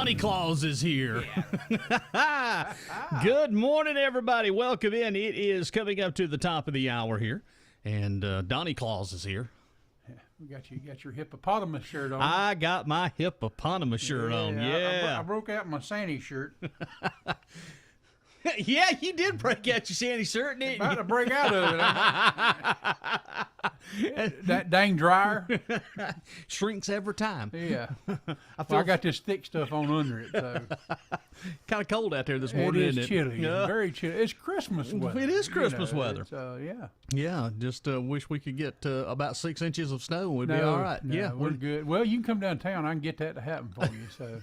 Donnie Claus is here. Yeah. Good morning, everybody. Welcome in. It is coming up to the top of the hour here, and Donnie Claus is here. You got your hippopotamus shirt on. I got my hippopotamus shirt on. Yeah. I broke out my Santa shirt. Yeah, you did break out your Santa shirt, didn't you? About to break out of it. That dang dryer. Shrinks every time. Yeah. I got this thick stuff on under it. So. Kind of cold out there this morning, isn't it? It is chilly. Yeah. Very chilly. It's Christmas weather. It is Christmas weather. Yeah. Yeah, just wish we could get about 6 inches of snow and we'd be all right. No, Yeah, we're good. Well, you can come downtown. I can get that to happen for you. So.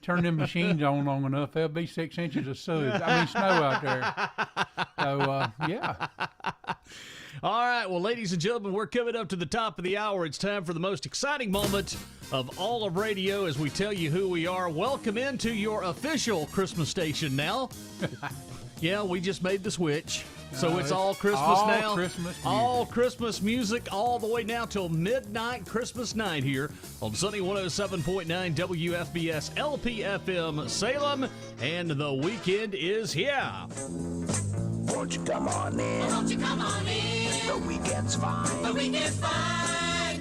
Turn them machines on long enough, there'll be 6 inches of snow out there. So, yeah. All right, well, ladies and gentlemen, we're coming up to the top of the hour. It's time for the most exciting moment of all of radio as we tell you who we are. Welcome into your official Christmas station now. Yeah, we just made the switch. So it's all Christmas now. All Christmas music all the way now till midnight Christmas night here on Sunny 107.9 WFBS LPFM Salem. And the weekend is here. Won't you come on in? Won't you come on in? The weekend's fine. The weekend's fine.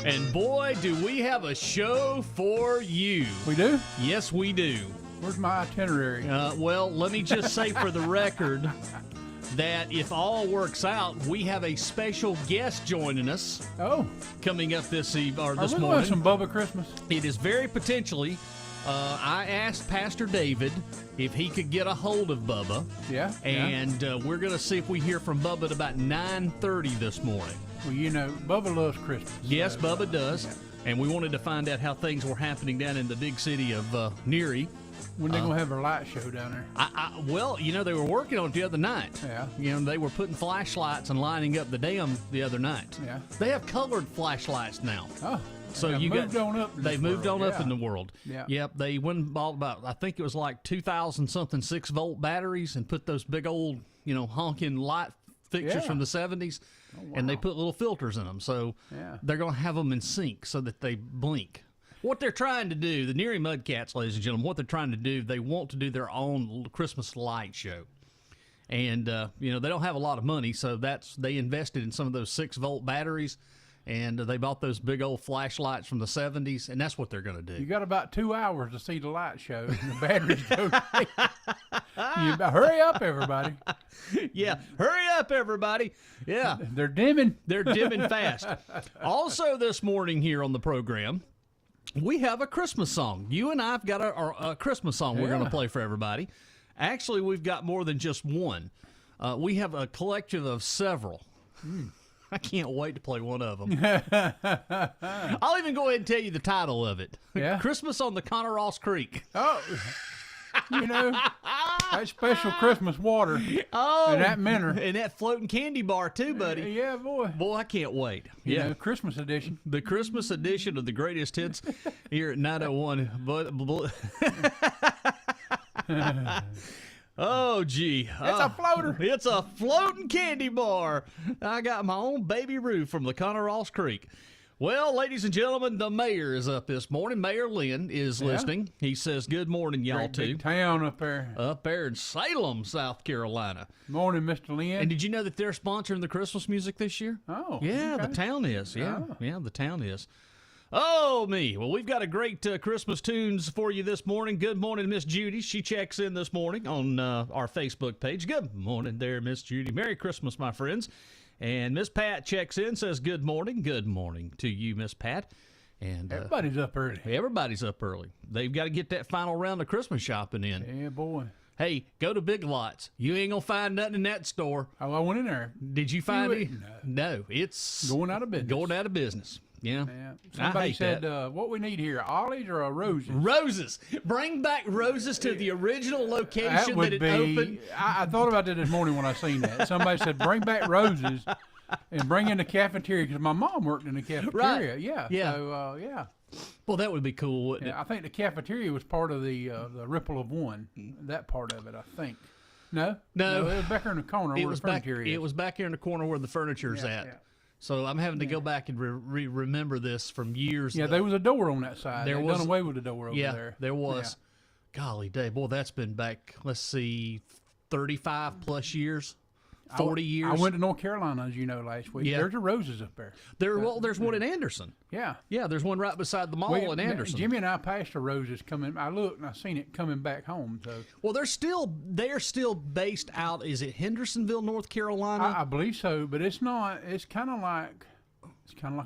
And boy, do we have a show for you. We do? Yes, we do. Where's my itinerary? Well, let me just say for the record that if all works out, we have a special guest joining us. Oh, coming up this eve or this Are we morning. Some Bubba Christmas. It is very potentially. I asked Pastor David if he could get a hold of Bubba. Yeah. And we're going to see if we hear from Bubba at about 9:30 this morning. Well, you know, Bubba loves Christmas. Yes, so, Bubba does. Yeah. And we wanted to find out how things were happening down in the big city of Neary. When they going to have their light show down there? Well, you know, they were working on it the other night. Yeah. You know, they were putting flashlights and lining up the dam the other night. Yeah. They have colored flashlights now. Oh. So they've moved on up. They moved on up in the world. Yeah. Yep. They went and bought about, I think it was like 2,000 something 6-volt batteries and put those big old, you know, honking light fixtures from the 70s. Oh, wow. And they put little filters in them. So they're going to have them in sync so that they blink. What they're trying to do, the Neary Mudcats, ladies and gentlemen, what they're trying to do, they want to do their own Christmas light show. And, you know, they don't have a lot of money, so they invested in some of those 6-volt batteries, and they bought those big old flashlights from the 70s, and that's what they're going to do. You got about 2 hours to see the light show, and the batteries go. Hurry up, everybody. Yeah, hurry up, everybody. Yeah. They're dimming. They're dimming fast. Also this morning here on the program, we have a Christmas song. You and I have got a Christmas song we're going to play for everybody. Actually, we've got more than just one. We have a collective of several. I can't wait to play one of them. I'll even go ahead and tell you the title of it. Yeah? Christmas on the Connor Ross Creek. Oh, you know, that special Christmas water. Oh, and that minnow. And that floating candy bar, too, buddy. Yeah, boy. Boy, I can't wait. You know, Christmas edition. The Christmas edition of the greatest hits here at 901. Oh, gee. It's a floater. It's a floating candy bar. I got my own baby Roo from the Connor Ross Creek. Well, ladies and gentlemen, the mayor is up this morning. Mayor Lynn is listening. He says, good morning, y'all, Great too. Big town up there. Up there in Salem, South Carolina. Morning, Mr. Lynn. And did you know that they're sponsoring the Christmas music this year? Oh. Yeah, okay. the town is. Yeah, Oh. yeah, the town is. Oh, me. Well, we've got a great Christmas tunes for you this morning. Good morning, Miss Judy. She checks in this morning on our Facebook page. Good morning there, Miss Judy. Merry Christmas, my friends. And Miss Pat checks in, says good morning. Good morning to you, Miss Pat. And everybody's up early. Everybody's up early. They've got to get that final round of Christmas shopping in. Yeah, boy. Hey, go to Big Lots. You ain't going to find nothing in that store. Oh, I went in there. Did you find it? No, it's going out of business. Going out of business. Yeah. Somebody said, what we need here, olives or roses? Roses. Bring back roses to the original location that it opened. I thought about that this morning when I seen that. Somebody said, bring back roses and bring in the cafeteria, because my mom worked in the cafeteria. Right. Yeah. Yeah. So, yeah. Well, that would be cool, wouldn't it? I think the cafeteria was part of the Ripple of One. That part of it, I think. No, No. it was back here in the corner where the furniture is. It was back here in the corner where the furniture's at. Yeah. So I'm having to go back and remember this from years Yeah, ago. there was a door on that side. There They was- done away with the door over Yeah, there. there was. Golly day. Boy, that's been back, let's see, 35 plus years, 40 years. I went to North Carolina, as you know, last week. Yeah. There's a Roses up there. There's one in Anderson. Yeah. Yeah, there's one right beside the mall in Anderson. Jimmy and I passed the Roses coming. I looked and I seen it coming back home. So Well, they're still based out. Is it Hendersonville, North Carolina? I believe so, but it's not. It's kind of like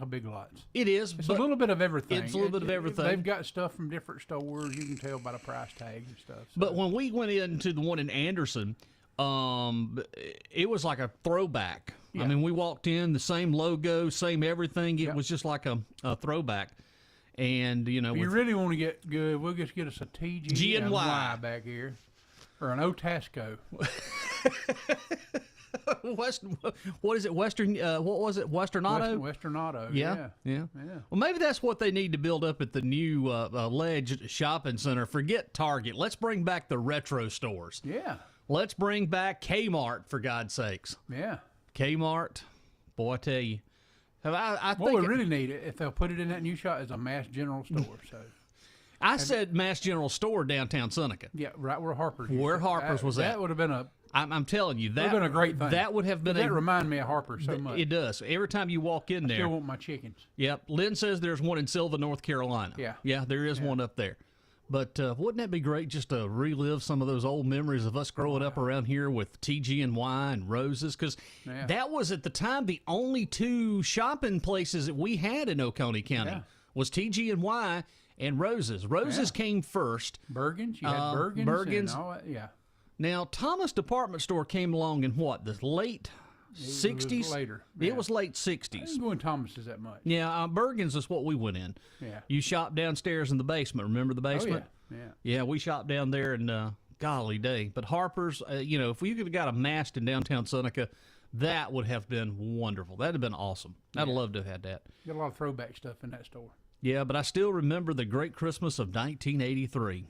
a Big Lots. It is. It's but a little bit of everything. It's a little bit of everything. They've got stuff from different stores. You can tell by the price tags and stuff. So. But when we went into the one in Anderson, it was like a throwback. Yeah. I mean, we walked in, the same logo, same everything. It was just like a throwback. And, you know, If you really want to get good, we'll just get us a G and Y back here. Or an Otasco. what is it? Western, what was it? Western Auto? Western Auto. Yeah. Yeah. Well, maybe that's what they need to build up at the new Ledge Shopping Center. Forget Target. Let's bring back the retro stores. Yeah. Let's bring back Kmart, for God's sakes. Yeah. Kmart, boy, I tell you. I What think we really need, if they'll put it in that new shop, is a mass general store. So I said Mass General Store downtown Seneca. yeah, right where Harper's. Where Harper's was at. That would have been a. I'm telling you, that Would have been a great thing. That would have been That remind me of Harper's so much. It does. Every time you walk in there. Still want my chickens. Yep. Lynn says there's one in Sylva, North Carolina. Yeah. Yeah, there is one up there. But wouldn't that be great just to relive some of those old memories of us growing up around here with TG&Y and Roses? Because that was, at the time, the only two shopping places that we had in Oconee County was TG&Y and Roses. Roses came first. Bergen's? You had Bergen's? Bergen's. And all that, yeah. Now, Thomas Department Store came along in what, the late 60s? It was later. It was late I 60s. didn't go in Thomas's that much. Yeah, Bergen's is what we went in. Yeah. You shopped downstairs in the basement. Remember the basement? Oh, yeah. Yeah, we shopped down there, and golly day. But Harper's, if we could have got a mast in downtown Seneca, that would have been wonderful. That'd have been awesome. I'd have loved to have had that. Got a lot of throwback stuff in that store. Yeah, but I still remember the great Christmas of 1983.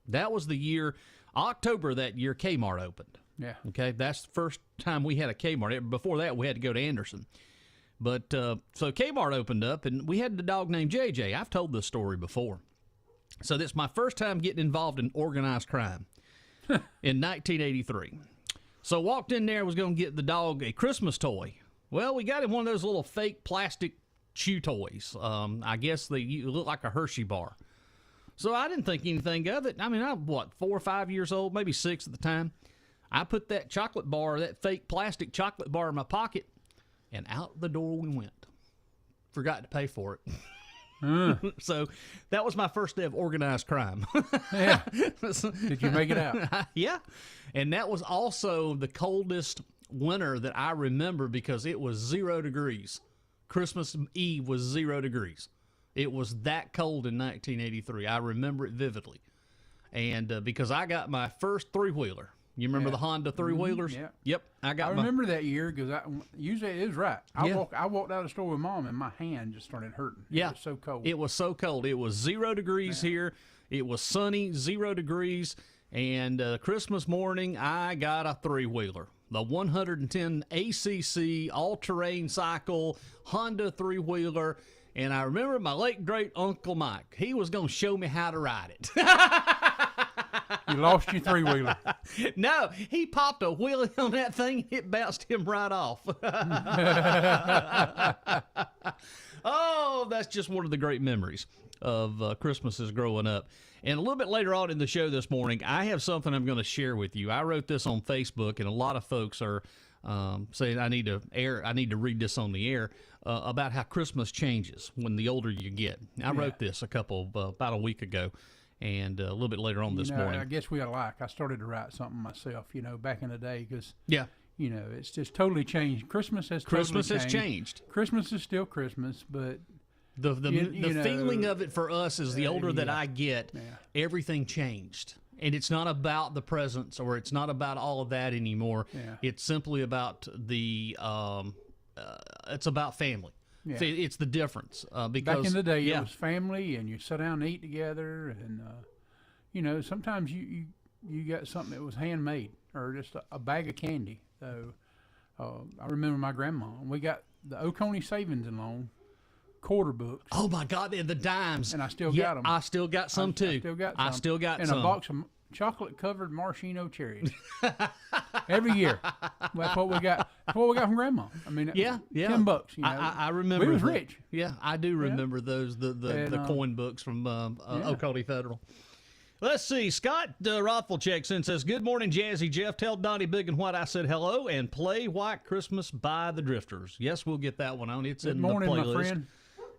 That was the year, October that year, Kmart opened. Yeah. Okay, that's the first time we had a Kmart. Before that, we had to go to Anderson. But so Kmart opened up, and we had the dog named JJ. I've told this story before. So this is my first time getting involved in organized crime in 1983. So walked in there, was going to get the dog a Christmas toy. Well, we got him one of those little fake plastic chew toys. I guess they look like a Hershey bar. So I didn't think anything of it. I mean, I'm 4 or 5 years old, maybe 6 at the time. I put that chocolate bar, that fake plastic chocolate bar in my pocket, and out the door we went. Forgot to pay for it. So that was my first day of organized crime. Yeah. Did you make it out? Yeah. And that was also the coldest winter that I remember because it was 0 degrees. Christmas Eve was 0 degrees. It was that cold in 1983. I remember it vividly. And because I got my first three-wheeler. You remember the Honda three-wheelers? Yeah. Yep. I remember that year because usually it was right. I Yeah. walked out of the store with Mom and my hand just started hurting. Yeah. It was so cold. It was so cold. It was 0 degrees here. It was sunny, 0 degrees. And Christmas morning, I got a three-wheeler. The 110 ACC all-terrain cycle Honda three-wheeler. And I remember my late great Uncle Mike. He was going to show me how to ride it. You lost your three-wheeler. No, he popped a wheelie on that thing. It bounced him right off. Oh, that's just one of the great memories of Christmases growing up. And a little bit later on in the show this morning, I have something I'm going to share with you. I wrote this on Facebook, and a lot of folks are saying I need to read this on the air about how Christmas changes when the older you get. I wrote this about a week ago. And a little bit later on this morning. I guess we I started to write something myself, back in the day because, yeah, it's just totally changed. Christmas has changed. Christmas is still Christmas, but the feeling of it for us is the older that I get, everything changed. And it's not about the presents or it's not about all of that anymore. Yeah. It's simply about it's about family. Yeah. See, it's the difference. Because back in the day, it was family, and you sit down and eat together, and sometimes you got something that was handmade or just a bag of candy. So I remember my grandma. We got the Oconee Savings and Loan quarter books. Oh my God, the dimes. And I still got them. I still got some too. I still got some. And a box of chocolate-covered maraschino cherries. Every year. That's what we got. That's what we got from Grandma. I mean, yeah. $10. You know, I remember. We was rich. Yeah, I do remember those the coin books from Oconee Federal. Let's see. Scott Rothful checks in and says, "Good morning, Jazzy Jeff. Tell Donnie Bigun what I said hello and play White Christmas by the Drifters." Yes, we'll get that one on. It's in the playlist. Good morning, my friend.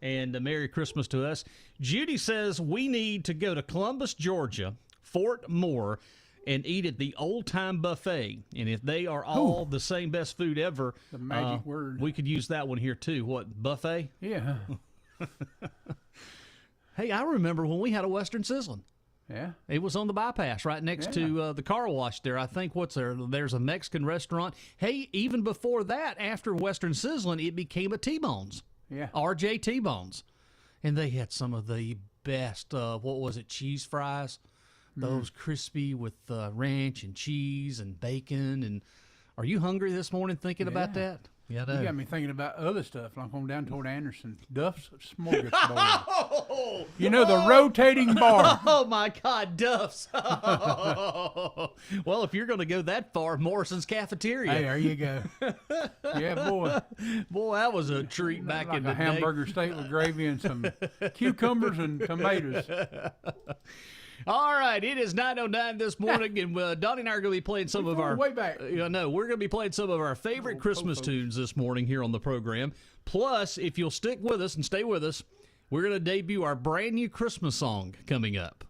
And Merry Christmas to us. Judy says we need to go to Columbus, Georgia, Fort Moore, and eat at the Old Time Buffet. And if they are all the same best food ever, the magic word, we could use that one here too. What, buffet? Yeah. Hey, I remember when we had a Western Sizzling. Yeah. It was on the bypass right next to the car wash there. I think there's a Mexican restaurant. Hey, even before that, after Western Sizzling, it became a T-Bones. Yeah. RJ T-Bones. And they had some of the best, cheese fries? Those crispy with ranch and cheese and bacon. And are you hungry this morning thinking about that? Yeah, you got me thinking about other stuff, like on down toward Anderson. Duff's Smorgasbord. You know, the rotating bar. Oh, my God, Duff's. Well, if you're going to go that far, Morrison's Cafeteria. Hey, there you go. Yeah, boy. Boy, that was a treat back in the day. Like a hamburger steak with gravy and some cucumbers and tomatoes. All right, it is 9:09 this morning, and Donnie and I are going to be playing some of our way back. We're going to be playing some of our favorite Christmas tunes this morning here on the program. Plus, if you'll stick with us and stay with us, we're going to debut our brand new Christmas song coming up.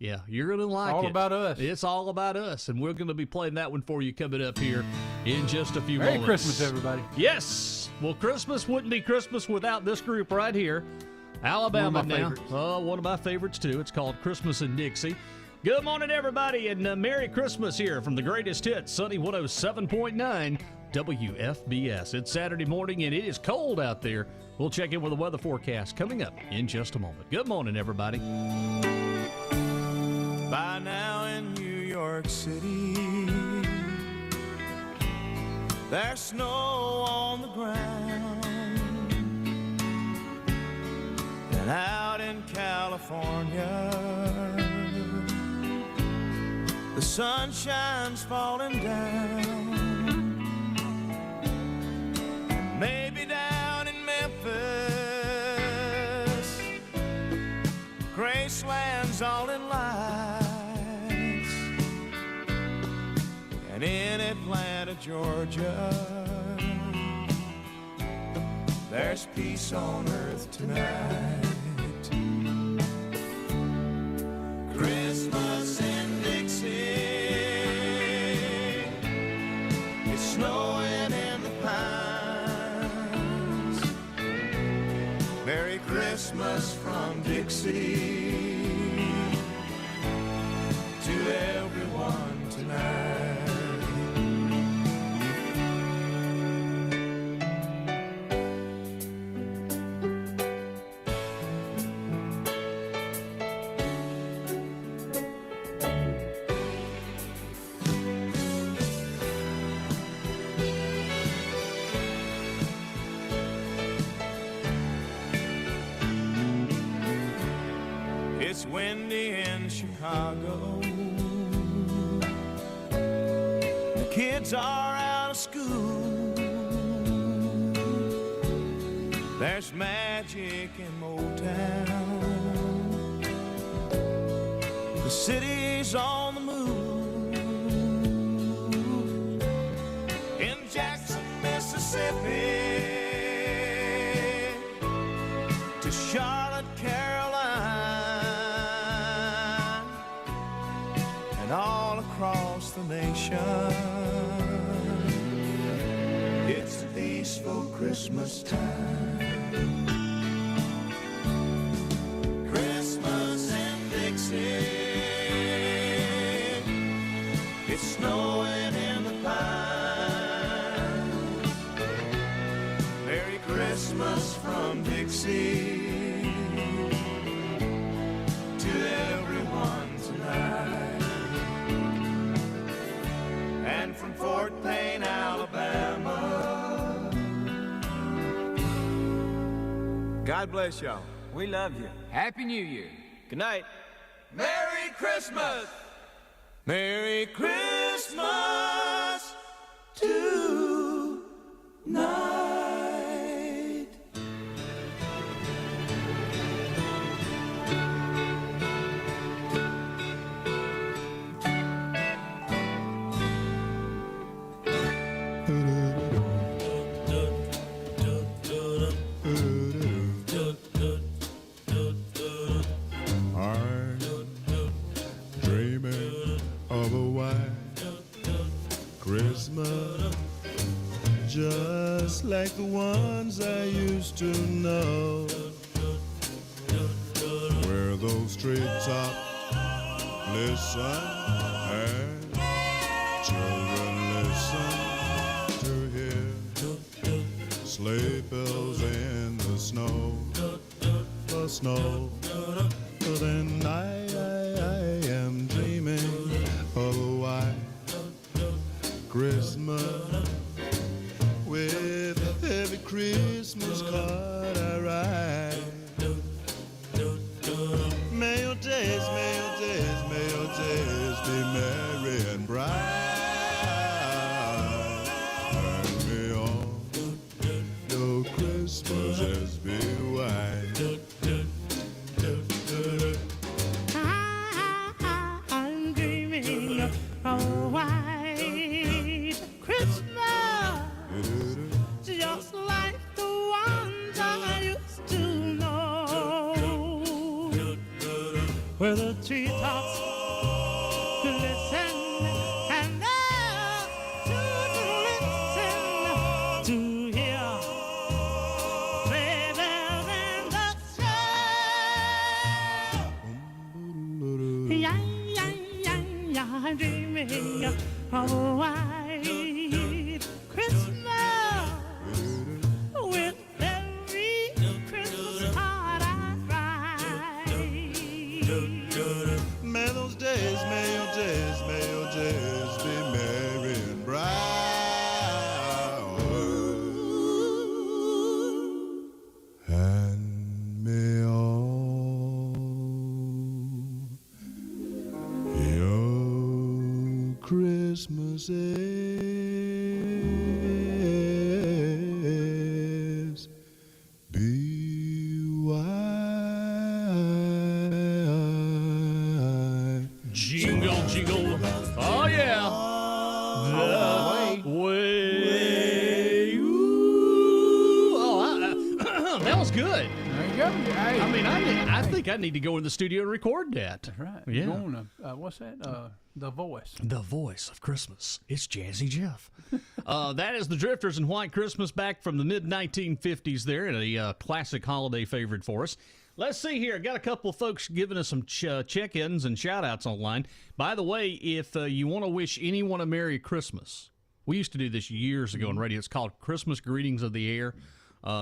Yeah, you're going to like it. All about us. It's all about us, and we're going to be playing that one for you coming up here in just a few moments. Merry Christmas, everybody. Yes. Well, Christmas wouldn't be Christmas without this group right here. Alabama now. Oh, one of my favorites, too. It's called Christmas in Dixie. Good morning, everybody, and Merry Christmas here from the greatest hits, Sunny 107.9 WFBS. It's Saturday morning, and it is cold out there. We'll check in with the weather forecast coming up in just a moment. Good morning, everybody. By now in New York City, there's snow on the ground. And out in California, the sunshine's falling down. Maybe down in Memphis, Graceland's all in lights. And in Atlanta, Georgia, there's peace on earth tonight. Christmas in Dixie, it's snowing in the pines. Merry Christmas from Dixie to everyone tonight. It's windy in Chicago. The kids are out of school. There's magic in Motown. The city's on the move. In Jackson, Mississippi, to Charlotte, Carolina, and all across the nation. It's a peaceful Christmas time. Christmas in Dixie, it's snowing in the pines. Merry Christmas from Dixie to everyone tonight. And from Fort Payne, Alabama, God bless y'all. We love you. Happy New Year. Good night. Merry Christmas! Merry Christmas tonight. I'm dreaming of a white Christmas, just like the ones I used to know, where those treetops listen and children listen to hear sleigh bells in the snow, the snow. Then I am dreaming of a white Christmas, with every Christmas card I write. May your days, may your days, may your days be merry and bright, and may all your Christmases be white. I'm dreaming of a white Christmas, just like the ones I used to know, where the treetops glisten and the children listen to hear sleigh bells in the snow. Yeah, yeah, yeah, yeah, I'm dreaming of a white Christmas, with every Christmas card I write. May those days, may your days, may your days be merry and bright, and may all your Christmases be white. Jingle, jingle. Oh, yeah. The way. Ooh. Oh, that was good. There you go. Hey, I mean, I think I need to go in the studio and record that. That's right. Yeah. You're going to, what's that? The Voice. The voice of Christmas. It's Jazzy Jeff. That is the Drifters and White Christmas, back from the mid-1950s there, and a classic holiday favorite for us. Let's see here. Got a couple of folks giving us some check-ins and shout-outs online. By the way, if you want to wish anyone a Merry Christmas, we used to do this years ago on radio. It's called Christmas Greetings of the Air.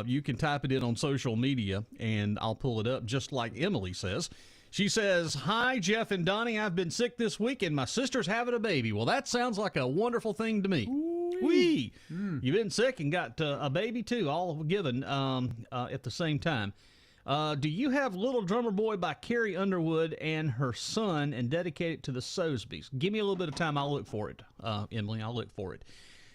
You can type it in on social media, and I'll pull it up just like Emily says. She says, "Hi, Jeff and Donnie. I've been sick this week, and my sister's having a baby." Well, that sounds like a wonderful thing to me. Wee! You've been sick and got a baby, too, all given at the same time. Do you have Little Drummer Boy by Carrie Underwood and her son, and dedicate it to the Sosbys? Give me a little bit of time. I'll look for it, Emily. I'll look for it.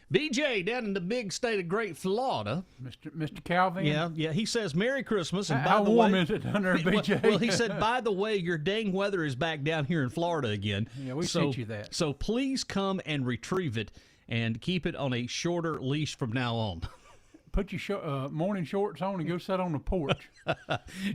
BJ down in the big state of Great Florida. Mr. Calvin? Yeah. He says, "Merry Christmas." And How by the warm way, is it down there, BJ? Well, he said, "By the way, your dang weather is back down here in Florida again." Yeah, we sent you that. So please come and retrieve it and keep it on a shorter leash from now on. Put your morning shorts on and go sit on the porch.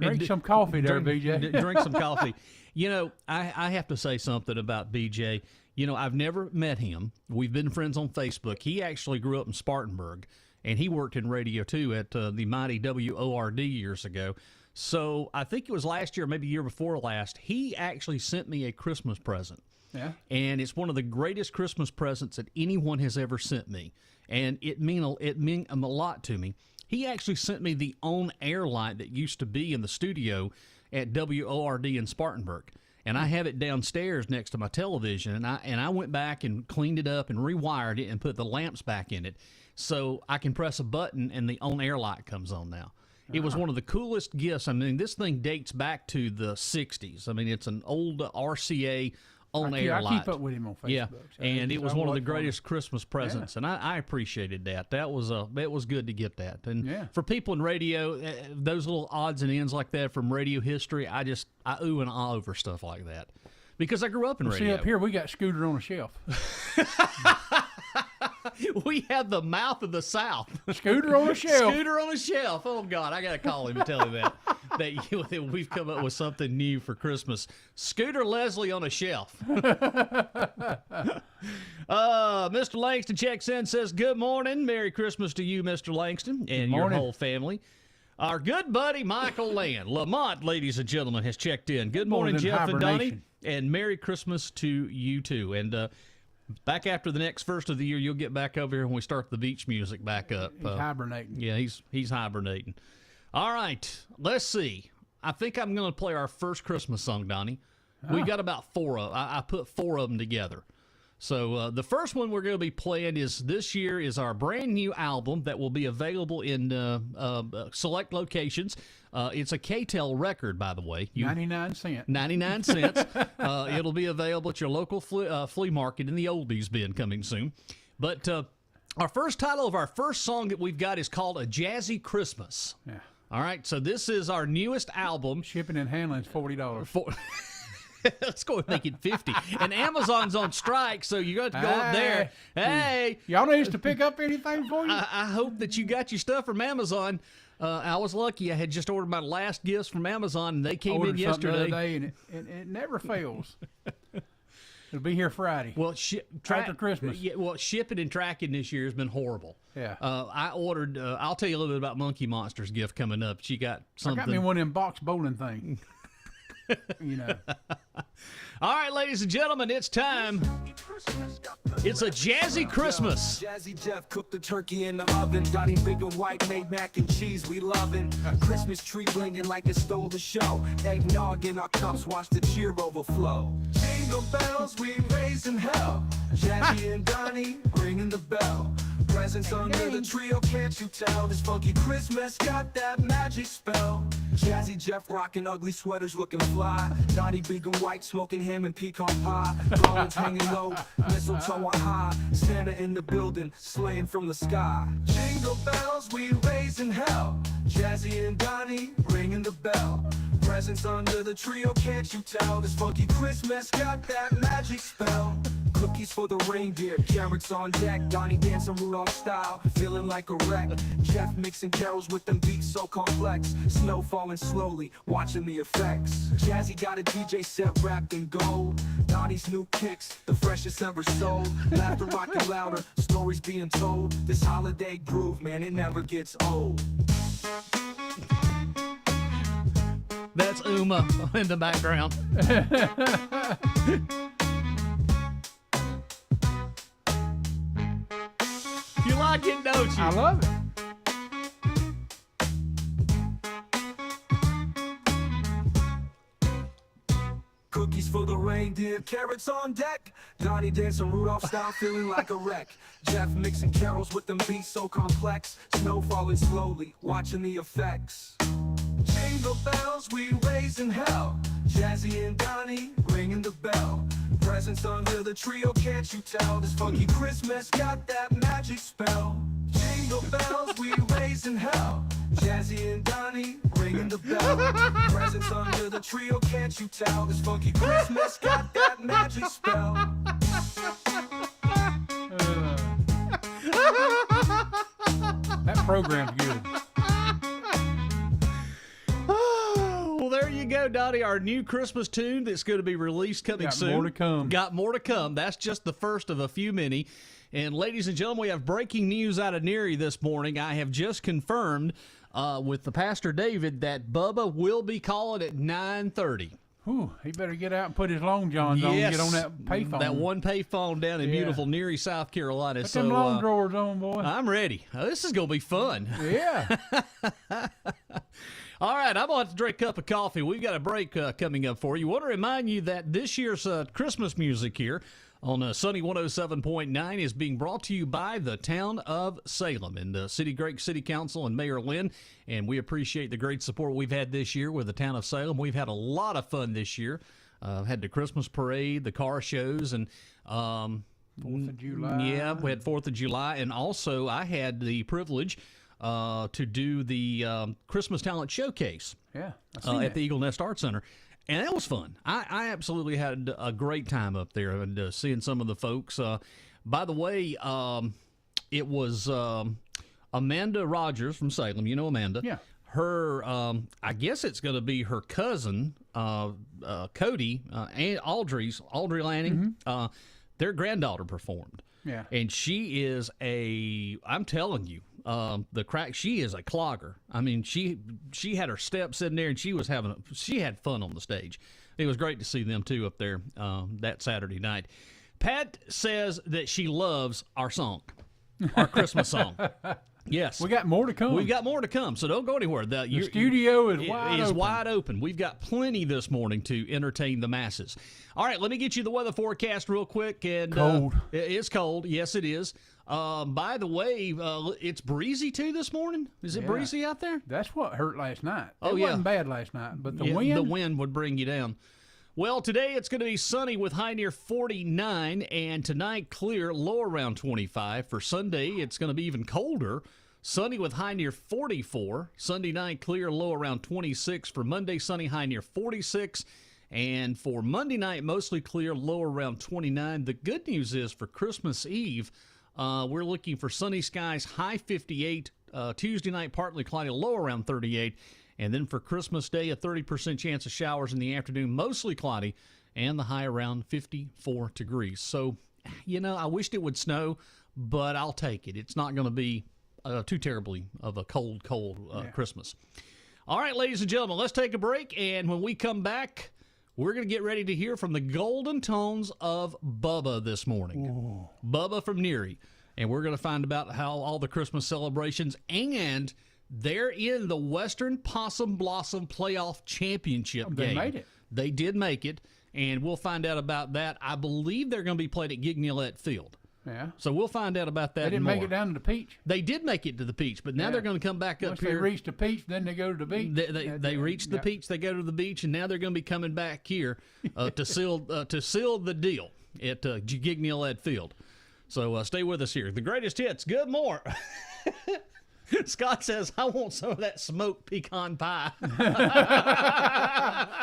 Drink some coffee there, BJ. Drink some coffee. You know, I have to say something about BJ. You know, I've never met him. We've been friends on Facebook. He actually grew up in Spartanburg, and he worked in radio, too, at the mighty WORD years ago. So I think it was last year, maybe year before last, he actually sent me a Christmas present. Yeah. And it's one of the greatest Christmas presents that anyone has ever sent me. And it meant a lot to me. He actually sent me the on-air light that used to be in the studio at WORD in Spartanburg. And I have it downstairs next to my television, and I went back and cleaned it up and rewired it and put the lamps back in it, so I can press a button and the on-air light comes on now. It was one of the coolest gifts. I mean, this thing dates back to the 60s. I mean, it's an old RCA on-air light. I keep up with him on Facebook. Yeah, so and it was one of the look for him. greatest Christmas presents, and I appreciated that. It was good to get that. And Yeah. for people in radio, those little odds and ends like that from radio history, I ooh and ah over stuff like that because I grew up in radio. See, up here we got Scooter on a shelf. We have the mouth of the South. Scooter on a shelf. Scooter on a shelf. Oh God, I gotta call him and tell him that we've come up with something new for Christmas. Scooter Leslie on a shelf. Mr. Langston checks in, says, "Good morning, Merry Christmas to you, Mr. Langston, and your whole family." Our good buddy Michael Land, Lamont, ladies and gentlemen, has checked in. Good morning, Jeff and Donnie, and Merry Christmas to you too. And back after the next first of the year, you'll get back over here when we start the beach music back up. He's hibernating. Yeah, he's hibernating. All right, let's see. I think I'm going to play our first Christmas song, Donnie. We've got about four of I put four of them together. So the first one we're going to be playing this year is our brand new album that will be available in select locations. It's a K-Tel record, by the way. 99 cents. 99 cents. It'll be available at your local flea market in the oldies bin coming soon. But our first title of our first song that we've got is called A Jazzy Christmas. Yeah. All right, so this is our newest album. Shipping and handling is $40. Let's go and make it 50. And Amazon's on strike, so you got to go up there. Hey, y'all need us to pick up anything for you? I hope that you got your stuff from Amazon. I was lucky. I had just ordered my last gifts from Amazon, and they came in yesterday. The other day, and it never fails. It'll be here Friday. Well, after Christmas. Yeah, well, shipping and tracking this year has been horrible. Yeah. I ordered. I'll tell you a little bit about Monkey Monster's gift coming up. She got something. I got me one of them box bowling things. You know. All right, ladies and gentlemen, it's time. It's a jazzy Christmas. Jazzy Jeff cooked the turkey in the oven. Donnie Bigun white made mac and cheese, we lovin'. Christmas tree blingin' like it stole the show. Eggnog in our cups, watch the cheer overflow. Jingle bells, we raising hell. Jazzy and Donnie ringing the bell. Presents under the trio, can't you tell? This funky Christmas got that magic spell. Jazzy Jeff rockin' ugly sweaters looking fly. Donnie Bigun white smoking ham and pecan pie. Garlands hanging low, mistletoe on high. Santa in the building, slaying from the sky. Jingle bells, we raising hell. Jazzy and Donnie ringing the bell. Presents under the trio, can't you tell? This funky Christmas got that magic spell. Cookies for the reindeer, carrots on deck. Donnie dancing Rudolph style, feeling like a wreck. Jeff mixing carols with them beats so complex. Snow falling slowly, watching the effects. Jazzy got a DJ set wrapped in gold. Donnie's new kicks, the freshest ever sold. Laughter rocking louder, stories being told. This holiday groove, man, it never gets old. That's Uma in the background. You like it, don't you? I love it. Cookies for the reindeer, carrots on deck. Donnie dancing Rudolph style, feeling like a wreck. Jeff mixing carols with them beats so complex. Snow falling slowly, watching the effects. Jingle bells, we raising hell. Jazzy and Donnie ringing the bell. Presents under the trio, can't you tell? This funky Christmas got that magic spell. Jingle bells, we raising hell. Jazzy and Donnie ringing the bell. Presents under the trio, can't you tell? This funky Christmas got that magic spell. That program's good. Well, there you go, Donnie. Our new Christmas tune that's going to be released coming soon. Got more to come. Got more to come. That's just the first of a few many. And ladies and gentlemen, we have breaking news out of Neary this morning. I have just confirmed with the Pastor David that Bubba will be calling at 9:30. Whew, he better get out and put his long johns on and get on that payphone. That one payphone down in beautiful Neary, South Carolina. Put them long drawers on, boy. I'm ready. This is going to be fun. Yeah. All right, I'm going to have to drink a cup of coffee. We've got a break coming up for you. Want to remind you that this year's Christmas music here on Sunny 107.9 is being brought to you by the town of Salem and Great City Council and Mayor Lynn. And we appreciate the great support we've had this year with the town of Salem. We've had a lot of fun this year. Had the Christmas parade, the car shows, and 4th of July. Yeah, we had 4th of July. And also I had the privilege to do the Christmas Talent Showcase at the Eagle Nest Art Center. And that was fun. I absolutely had a great time up there and seeing some of the folks. By the way, it was Amanda Rogers from Salem. You know Amanda. Yeah. Her, I guess it's going to be her cousin, Cody, and Audrey Lanning. Their granddaughter performed. Yeah. And she is I'm telling you, she is a clogger. I mean, she had her steps in there, and she had fun on the stage. It was great to see them too up there that Saturday night. Pat says that she loves our song, our Christmas song. Yes. We got more to come. We've got more to come, so don't go anywhere. The studio is wide open. We've got plenty this morning to entertain the masses. All right, let me get you the weather forecast real quick. And cold. It's cold. Yes, it is. By the way, it's breezy too this morning. Is it breezy out there? That's what hurt last night. It wasn't bad last night, but the wind would bring you down. Well, today it's going to be sunny with high near 49, and tonight clear, low around 25. For Sunday, it's going to be even colder. Sunny with high near 44. Sunday night, clear, low around 26. For Monday, sunny, high near 46. And for Monday night, mostly clear, low around 29. The good news is for Christmas Eve, we're looking for sunny skies, high 58. Tuesday night, partly cloudy, low around 38. And then for Christmas Day, a 30% chance of showers in the afternoon, mostly cloudy, and the high around 54 degrees. So, I wished it would snow, but I'll take it. It's not going to be too terribly of a cold Christmas. All right, ladies and gentlemen, let's take a break. And when we come back, we're going to get ready to hear from the golden tones of Bubba this morning. Ooh. Bubba from Neary. And we're going to find about how all the Christmas celebrations, and they're in the Western Possum Blossom Playoff Championship game. They made it. They did make it, and we'll find out about that. I believe they're going to be played at Gignolet Field. Yeah. So we'll find out about that. They didn't make it down to the Peach. They did make it to the Peach, but now they're going to come back up here. Once they reach the Peach, then they go to the beach. They reach the Peach, they go to the beach, and now they're going to be coming back here to seal the deal at Gignolet Field. So stay with us here. The greatest hits. Good morning. Scott says, I want some of that smoked pecan pie.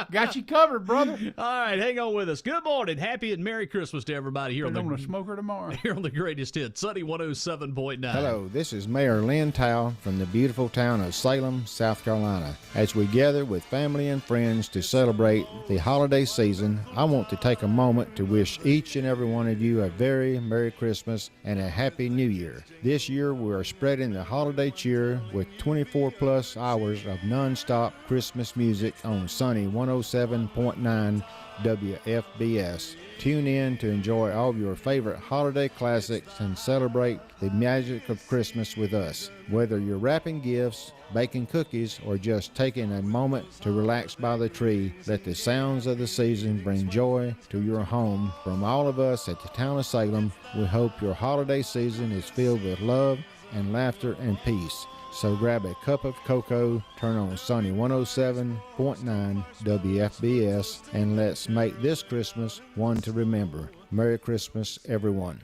Got you covered, brother. All right, hang on with us. Good morning. Happy and Merry Christmas to everybody here on the smoker tomorrow. Here on the greatest hit, Sunny 107.9. Hello, this is Mayor Lynn Tao from the beautiful town of Salem, South Carolina. As we gather with family and friends to celebrate the holiday season, I want to take a moment to wish each and every one of you a very Merry Christmas and a Happy New Year. This year we are spreading the holiday cheer with 24 plus hours of non-stop Christmas music on Sunny 107.9 WFBS. Tune in to enjoy all of your favorite holiday classics and celebrate the magic of Christmas with us. Whether you're wrapping gifts, baking cookies, or just taking a moment to relax by the tree, let the sounds of the season bring joy to your home. From all of us at the town of Salem, we hope your holiday season is filled with love and laughter and peace. So grab a cup of cocoa, turn on Sunny 107.9 WFBS, and let's make this Christmas one to remember. Merry Christmas, everyone.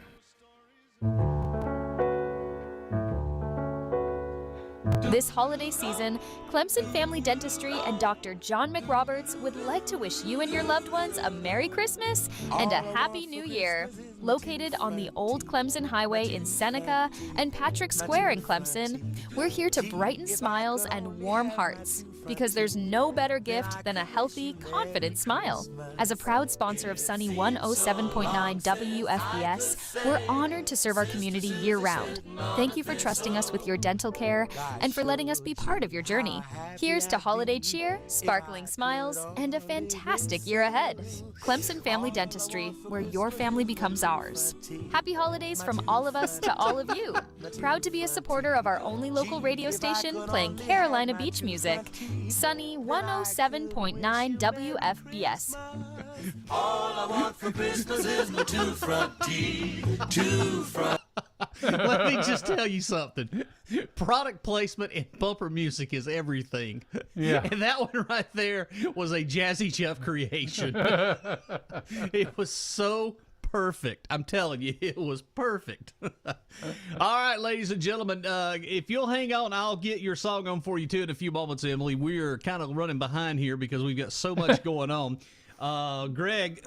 This holiday season, Clemson Family Dentistry and Dr. John McRoberts would like to wish you and your loved ones a Merry Christmas and a Happy New Year. Located on the Old Clemson Highway in Seneca and Patrick Square in Clemson, we're here to brighten smiles and warm hearts, because there's no better gift than a healthy, confident smile. As a proud sponsor of Sunny 107.9 WFBS, we're honored to serve our community year-round. Thank you for trusting us with your dental care and for letting us be part of your journey. Here's to holiday cheer, sparkling smiles, and a fantastic year ahead. Clemson Family Dentistry, where your family becomes ours. Happy holidays from all of us to all of you. Proud to be a supporter of our only local radio station playing Carolina Beach music. Sunny 107.9 WFBS. All I want for Christmas is my two-front teeth. Two-front. Let me just tell you something. Product placement and bumper music is everything. Yeah. And that one right there was a Jazzy Jeff creation. It was so perfect. I'm telling you, it was perfect. All right, ladies and gentlemen, if you'll hang on, I'll get your song on for you, too, in a few moments, Emily. We're kind of running behind here because we've got so much going on. Greg,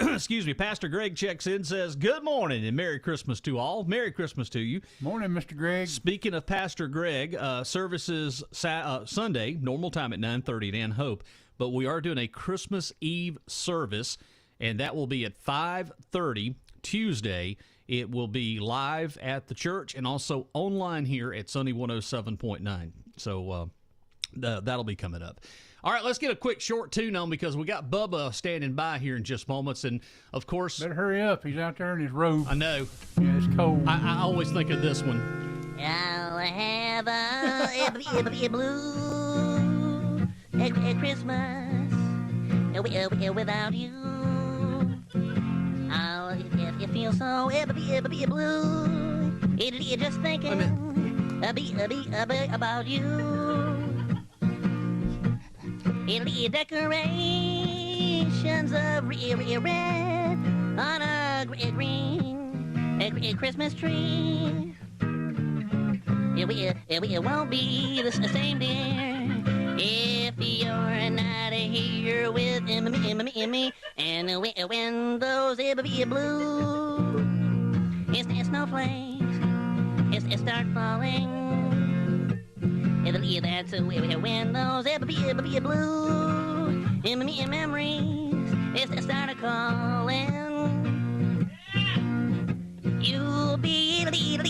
Pastor Greg checks in, says, good morning and Merry Christmas to all. Merry Christmas to you. Morning, Mr. Greg. Speaking of Pastor Greg, services Sunday, normal time at 9:30 at Ann Hope, but we are doing a Christmas Eve service, and that will be at 5:30 Tuesday. It will be live at the church and also online here at Sunny 107.9. So that'll be coming up. All right, let's get a quick short tune on because we got Bubba standing by here in just moments. And, of course... Better hurry up. He's out there in his robe. I know. Yeah, it's cold. I always think of this one. I'll have a blue at Christmas without you. It feels so blue. It just thinking about you. Decorations of red on a green Christmas tree. It won't be the same, dear, if you're not here with me. And when those blue snowflakes start falling. That's when those blue memories start calling. You'll be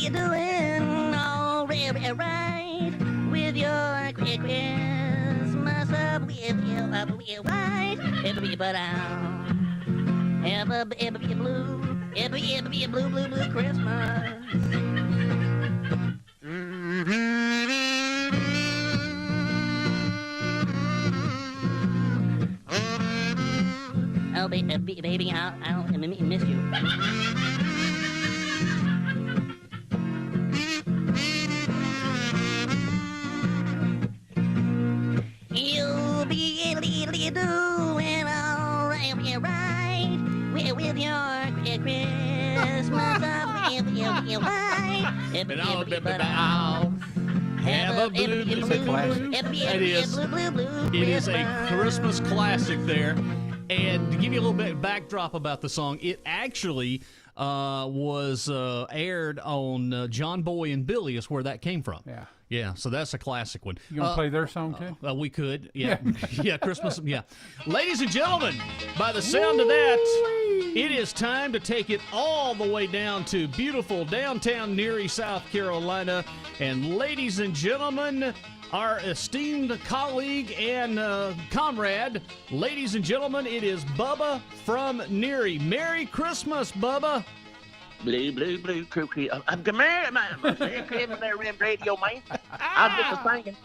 doing all right with your Christmas up white. But I'll have a blue Christmas. Oh, baby, I'll miss you. You'll be doing all right with your Christmas up white. But I'll have a blue. It's a classic. It is. It is a Christmas classic there. And to give you a little bit of backdrop about the song, it actually was aired on John Boy and Billy is where that came from. Yeah. Yeah, so that's a classic one. You gonna play their song too? We could, yeah. Yeah, Christmas, yeah. Ladies and gentlemen, by the sound of that, it is time to take it all the way down to beautiful downtown Neary, South Carolina. And ladies and gentlemen, our esteemed colleague and comrade, ladies and gentlemen, it is Bubba from Neary. Merry Christmas, Bubba. Blue, crew. Merry Christmas there, radio man. I was just singing.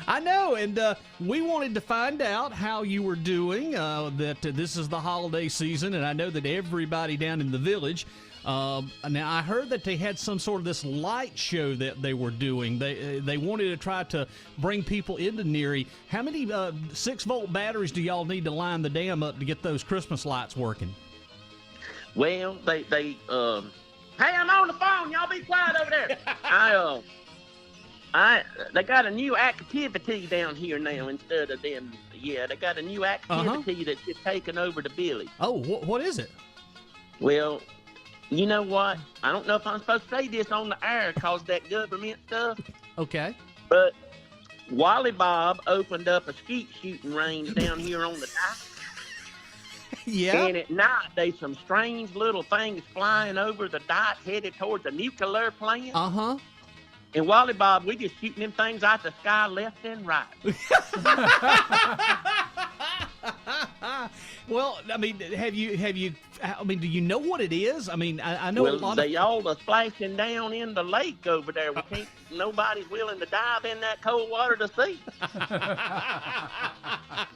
I know, and we wanted to find out how you were doing, that this is the holiday season, and I know that everybody down in the village, now I heard that they had some sort of this light show that they were doing. They wanted to try to bring people into Neary. How many 6-volt batteries do y'all need to line the dam up to get those Christmas lights working? Well, hey, I'm on the phone. Y'all be quiet over there. They got a new activity down here now instead of them. Yeah, they got a new activity that's just taken over the village. Oh, what is it? Well, you know what? I don't know if I'm supposed to say this on the air because that government stuff. Okay. But Wally Bob opened up a skeet shooting range down here on the dock. Yeah. And at night, there's some strange little things flying over the dot headed towards a nuclear plant. Uh-huh. And Wally Bob, we just shooting them things out the sky left and right. Well, I mean, have you I mean, do you know what it is? I mean, I know Well, a lot they of. all are splashing down in the lake over there. We can't. Nobody's willing to dive in that cold water to see.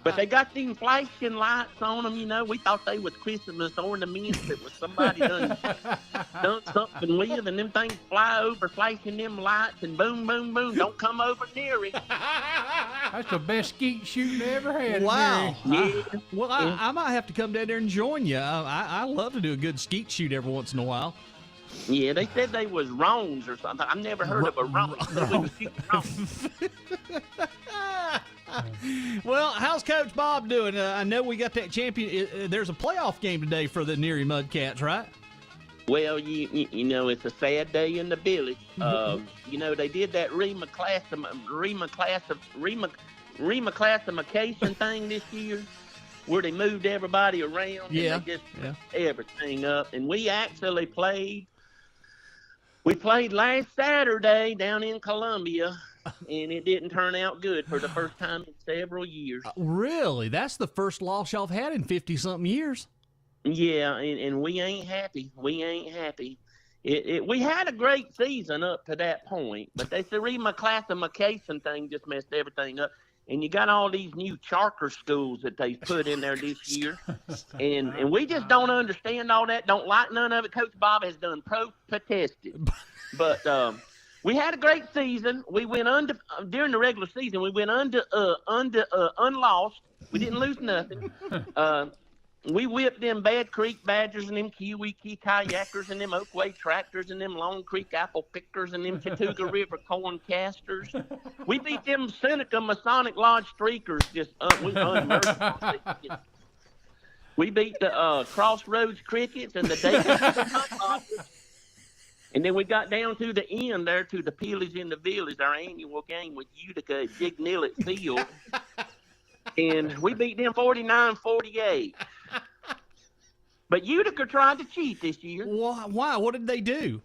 But they got them flashing lights on them. You know, we thought they was Christmas ornaments that was somebody done something with, and them things fly over, flashing them lights, and boom, boom, boom. Don't come over near it. That's the best skeet shooting they ever had. Wow. Mary. Yeah. I might have to come down there and join you. I love to do a good skeet shoot every once in a while. Yeah, they said they was wrongs or something. I've never heard of a wrong. We was shooting wrongs. Well, how's Coach Bob doing? I know we got that champion. There's a playoff game today for the Neary Mudcats, right? Well, you know, it's a sad day in the village. You know, they did that reclassification thing this year, where they moved everybody around. Yeah. And they just everything up. And we actually played. We played last Saturday down in Columbia, and it didn't turn out good for the first time in several years. Really? That's the first loss y'all have had in 50-something years. Yeah, and we ain't happy. We ain't happy. We had a great season up to that point, but they said reclassification thing just messed everything up. And you got all these new charter schools that they put in there this year. And we just don't understand all that, don't like none of it. Coach Bob has done protested. But we had a great season. We went during the regular season, we went unlost. We didn't lose nothing. We whipped them Bad Creek Badgers and them Kiwiki kayakers and them Oakway tractors and them Long Creek apple pickers and them Chattooga River corn casters. We beat them Seneca Masonic Lodge streakers. We beat the Crossroads Crickets and the Davis. And then we got down to the end there to the Peelies in the Village, our annual game with Utica at Jig Nillett Field. And we beat them 49-48. But Utica tried to cheat this year. Why? What did they do?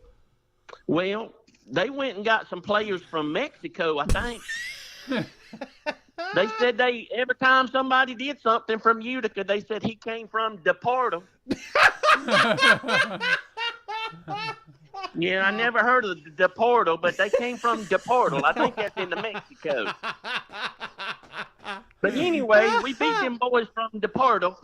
Well, they went and got some players from Mexico, I think. They said every time somebody did something from Utica, they said he came from Deporto. Yeah, I never heard of Deporto, but they came from Deporto. I think that's in Mexico. But anyway, we beat them boys from Deporto.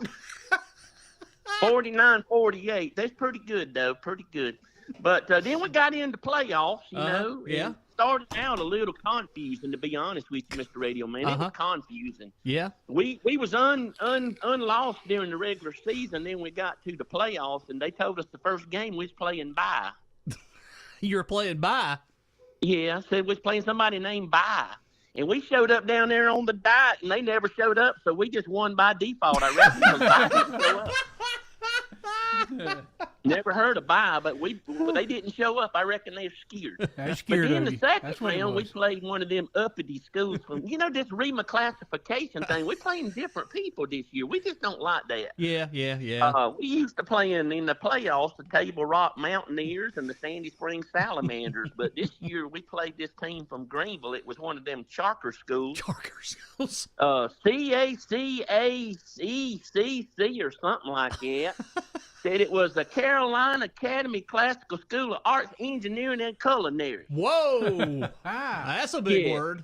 49-48. That's pretty good, though. Pretty good. But then we got into playoffs, you know. Yeah. It started out a little confusing, to be honest with you, Mr. Radio Man. It was confusing. Yeah. We was unlost during the regular season. Then we got to the playoffs, and they told us the first game we was playing bye. You were playing bye? Yeah, said we was playing somebody named Bye. And we showed up down there on the diet, and they never showed up, so we just won by default, I reckon, because Bye didn't show up. Never heard of Bye, but they didn't show up. I reckon they were scared. Scared But then of the you. second That's what it round, we was. played one of them uppity schools from, this reclassification thing. We're playing different people this year. We just don't like that. Yeah. We used to play in the playoffs the Table Rock Mountaineers and the Sandy Springs Salamanders, but this year we played this team from Greenville. It was one of them charter schools. Charter schools. CACACCC or something like that. Said it was the Carolina Academy Classical School of Arts, Engineering, and Culinary. Whoa. That's a big word.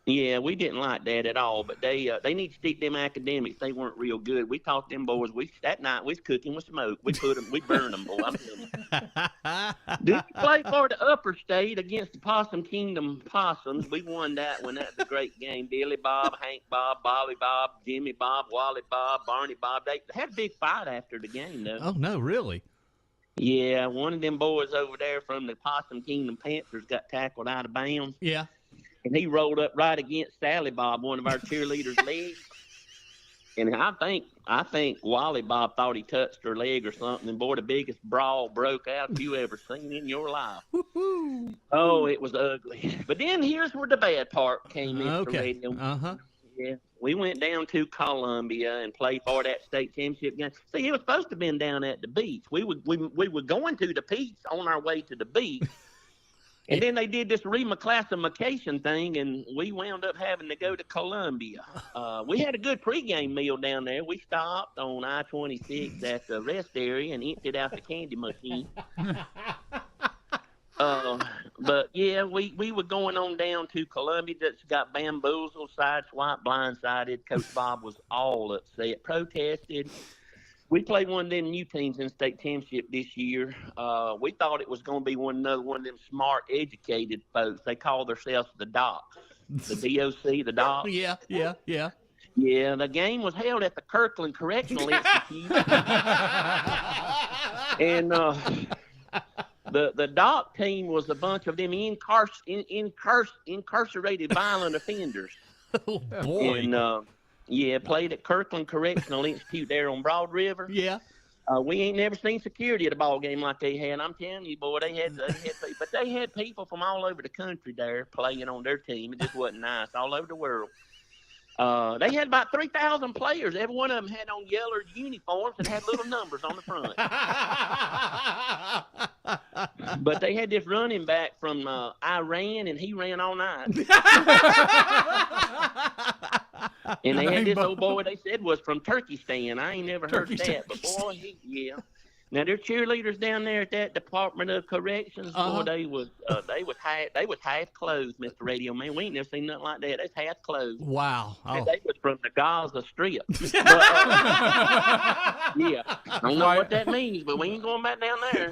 Yeah, we didn't like that at all, but they need to stick them academics. They weren't real good. We taught them boys. That night we was cooking with smoke. We burned them, boy. I'm telling you. Did you play for the upper state against the Possum Kingdom Possums? We won that one. That was a great game. Billy Bob, Hank Bob, Bobby Bob, Jimmy Bob, Wally Bob, Barney Bob. They had a big fight after the game, though. Oh, no, really? Yeah, one of them boys over there from the Possum Kingdom Panthers got tackled out of bounds. Yeah. And he rolled up right against Sally Bob, one of our cheerleaders' legs. And I think Wally Bob thought he touched her leg or something. And boy, the biggest brawl broke out you ever seen in your life. Woo-hoo. Oh, it was ugly. But then here's where the bad part came in. Okay. Yeah, we went down to Columbia and played for that state championship game. See, it was supposed to have been down at the beach. We were going to the beach on our way to the beach. And then they did this reclassification thing, and we wound up having to go to Columbia. We had a good pregame meal down there. We stopped on I-26 at the rest area and emptied out the candy machine. But yeah, we were going on down to Columbia. Just got bamboozled, sideswiped, blindsided. Coach Bob was all upset, protested. We played one of them new teams in state championship this year. We thought it was going to be another one of them smart, educated folks. They call themselves the Docs, the DOC, the Docs. Yeah. Yeah, the game was held at the Kirkland Correctional Institute. And the doc team was a bunch of them incarcerated violent offenders. Oh, boy. And, played at Kirkland Correctional Institute there on Broad River. Yeah. We ain't never seen security at a ball game like they had. I'm telling you, boy, they had people from all over the country there playing on their team. It just wasn't nice, all over the world. They had about 3,000 players. Every one of them had on yellow uniforms and had little numbers on the front. But they had this running back from Iran, and he ran all night. And they had this old boy they said was from Turkestan. I ain't never heard that, but boy, Now their cheerleaders down there at that Department of Corrections, boy, they was half clothed, Mr. Radio Man. We ain't never seen nothing like that. They was half clothed. Wow. And they was from the Gaza Strip. But, I don't know what that means, but we ain't going back down there.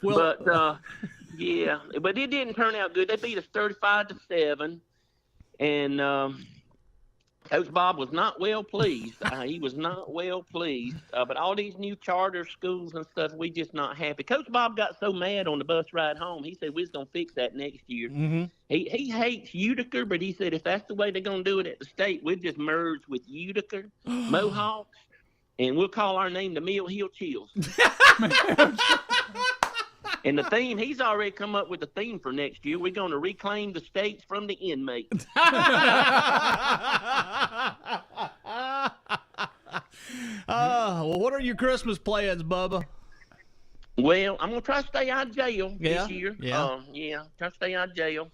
But but it didn't turn out good. They beat us 35-7, and Coach Bob was not well pleased. He was not well pleased. But all these new charter schools and stuff, we just not happy. Coach Bob got so mad on the bus ride home. He said we was gonna fix that next year. Mm-hmm. He hates Utica, but he said if that's the way they're gonna do it at the state, we'll just merge with Utica, Mohawks, and we'll call our name the Mill Hill Chills. And the theme, he's already come up with the theme for next year. We're going to reclaim the states from the inmates. Well, what are your Christmas plans, Bubba? Well, I'm going to try to stay out of jail this year. Yeah. Try to stay out of jail.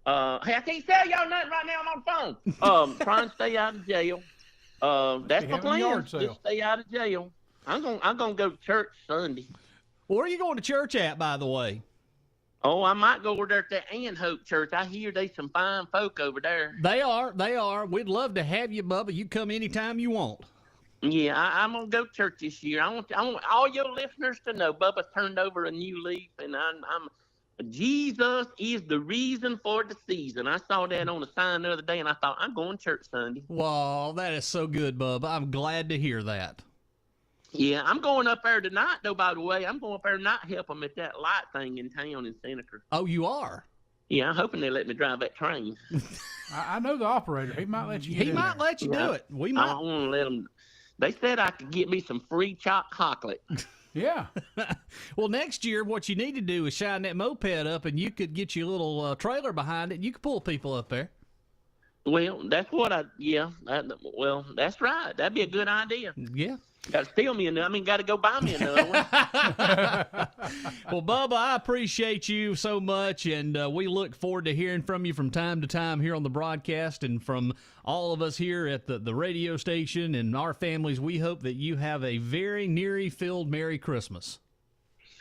Hey, I can't tell y'all nothing right now. I'm on the phone. Trying to stay out of jail. That's my plan. Just stay out of jail. I'm gonna go to church Sunday. Where are you going to church at, by the way? Oh, I might go over there at the Ann Hope Church. I hear there's some fine folk over there. They are. We'd love to have you, Bubba. You come anytime you want. Yeah, I'm gonna go to church this year. I want all your listeners to know Bubba's turned over a new leaf, and Jesus is the reason for the season. I saw that on the sign the other day, and I thought I'm going to church Sunday. Wow, that is so good, Bubba. I'm glad to hear that. Yeah, I'm going up there tonight, though, by the way. I'm going up there tonight to help them at that light thing in town in Seneca. Oh, you are? Yeah, I'm hoping they let me drive that train. I know the operator. He might let you He might let you do it. We might. I don't want to let them. They said I could get me some free chopped chocolate. Yeah. Well, next year, what you need to do is shine that moped up, and you could get your little trailer behind it, and you could pull people up there. Well, that's what that's right. That'd be a good idea. Yeah. Got to steal me another. Got to go buy me another one. Well, Bubba, I appreciate you so much, and we look forward to hearing from you from time to time here on the broadcast, and from all of us here at the radio station and our families. We hope that you have a very neary-filled Merry Christmas.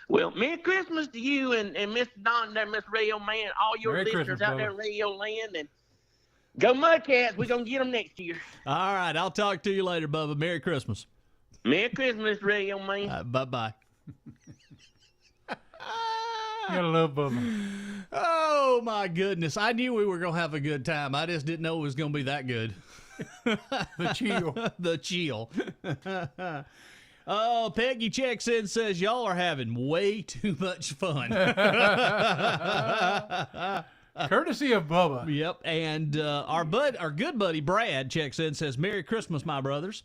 Well, Merry Christmas to you and Mr. Don there, Mr. Radio Man, all your Merry listeners Christmas, out Bubba. there in Radio Land, and go Mudcats. We're going to get them next year. All right, I'll talk to you later, Bubba. Merry Christmas. Merry Christmas, Radio Man. Bye-bye. You gotta love Bubba. Oh, my goodness. I knew we were going to have a good time. I just didn't know it was going to be that good. The chill. The chill. Oh, Peggy checks in, says y'all are having way too much fun. Courtesy of Bubba. Yep. And our good buddy Brad checks in, says Merry Christmas, my brothers.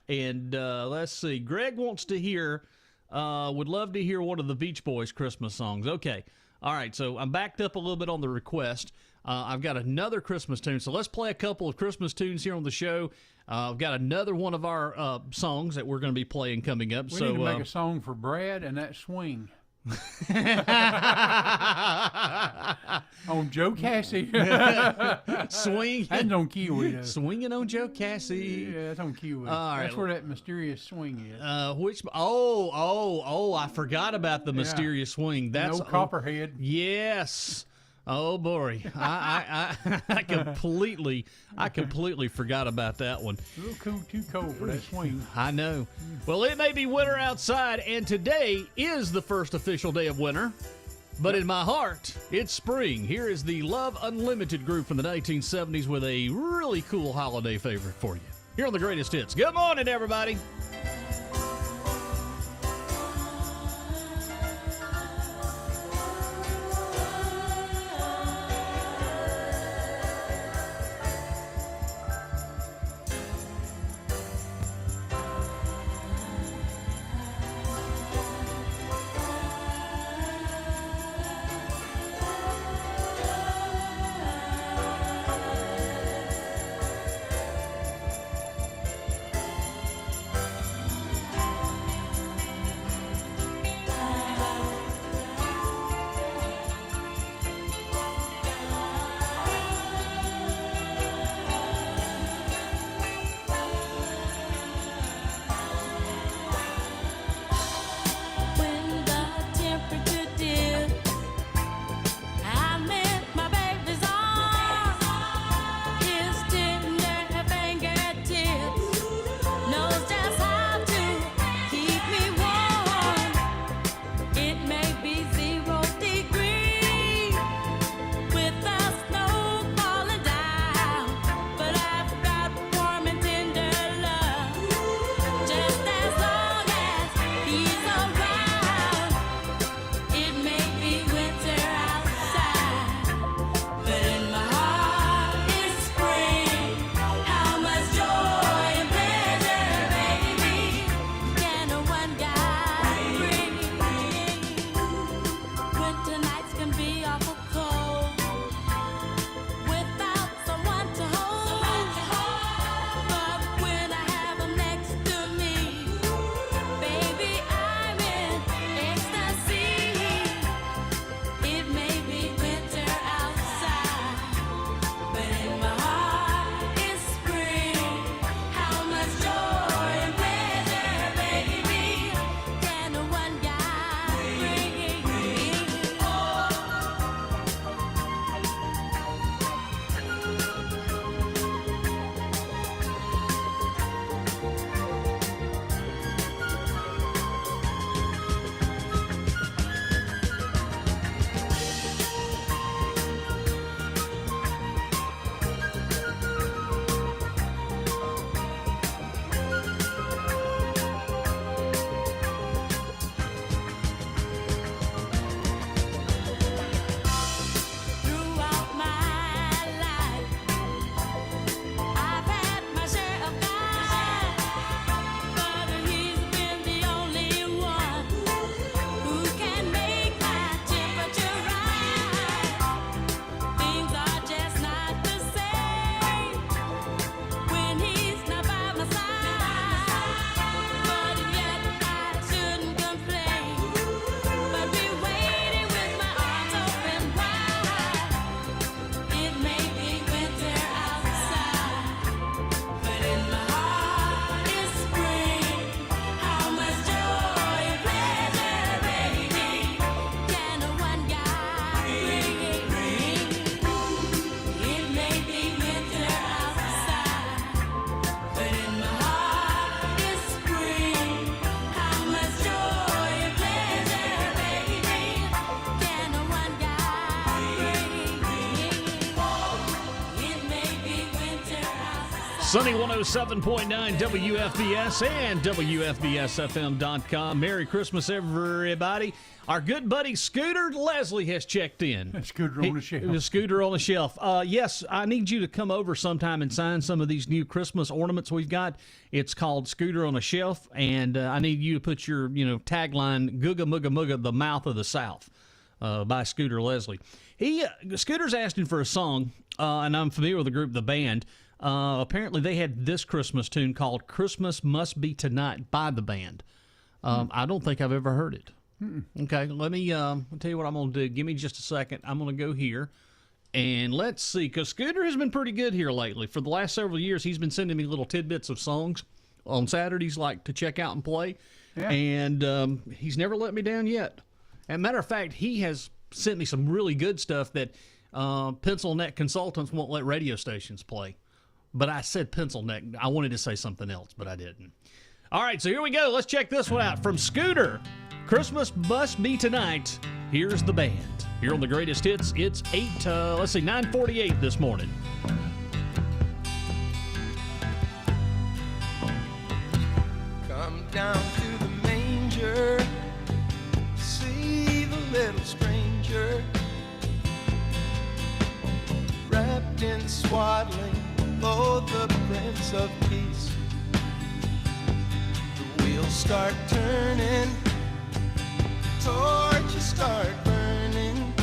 And let's see. Greg wants to hear, would love to hear one of the Beach Boys Christmas songs. Okay. All right. So I'm backed up a little bit on the request. I've got another Christmas tune. So let's play a couple of Christmas tunes here on the show. I've got another one of our songs that we're going to be playing coming up. We need to make a song for Brad and that swing. On Joe Cassie. Swing. That's on Kiwi, though. Swinging on Joe Cassie. Yeah, that's on Kiwi. All right. That's where that mysterious swing is. I forgot about the mysterious swing. That's no Copperhead. Yes. Oh boy, I completely forgot about that one. A little too cold for that swing. I know. Well, it may be winter outside, and today is the first official day of winter. But in my heart, it's spring. Here is the Love Unlimited group from the 1970s with a really cool holiday favorite for you. Here on the Greatest Hits. Good morning, everybody. Sunny 107.9 WFBS and WFBSFM.com. Merry Christmas, everybody. Our good buddy Scooter Leslie has checked in. Scooter on the shelf. Scooter on the shelf. Yes, I need you to come over sometime and sign some of these new Christmas ornaments we've got. It's called Scooter on the Shelf, and I need you to put your tagline, Googa Mooga Mooga, the mouth of the South, by Scooter Leslie. Scooter's asking for a song, and I'm familiar with the group, The Band. Apparently they had this Christmas tune called Christmas Must Be Tonight by the band. I don't think I've ever heard it. Okay, let me I'll tell you what I'm going to do. Give me just a second. I'm going to go here, and let's see, because Scooter has been pretty good here lately. For the last several years, he's been sending me little tidbits of songs on Saturdays, like to check out and play, and he's never let me down yet. As a matter of fact, he has sent me some really good stuff that pencil neck consultants won't let radio stations play. But I said pencil neck. I wanted to say something else, but I didn't. All right, so here we go. Let's check this one out from Scooter. Christmas Must Be Tonight. Here's the band. Here on the Greatest Hits, it's 9:48 this morning. Come down to the manger, see the little stranger, wrapped in swaddling, oh, the Prince of Peace. The wheels start turning, torches start burning,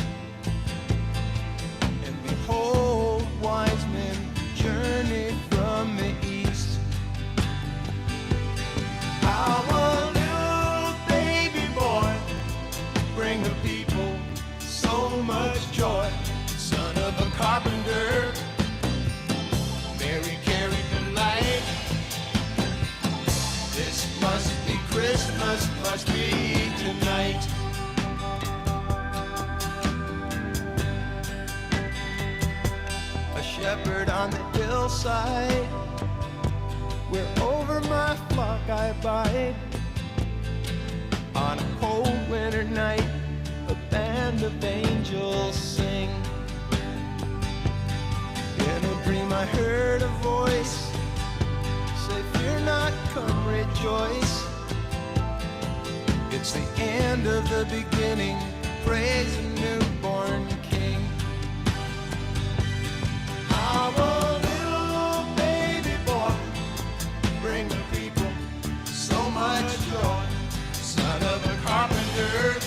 and behold, wise men journey from the east. How a little baby boy bring the people so much joy. Son of a carpenter, Mary carried the light. This must be Christmas, must be tonight. A shepherd on the hillside, where over my flock I abide. On a cold winter night, a band of angels sing. In a dream I heard a voice say, fear not, come rejoice. It's the end of the beginning, praise the newborn King. How a little baby boy bring the people so much joy. Son of a carpenter,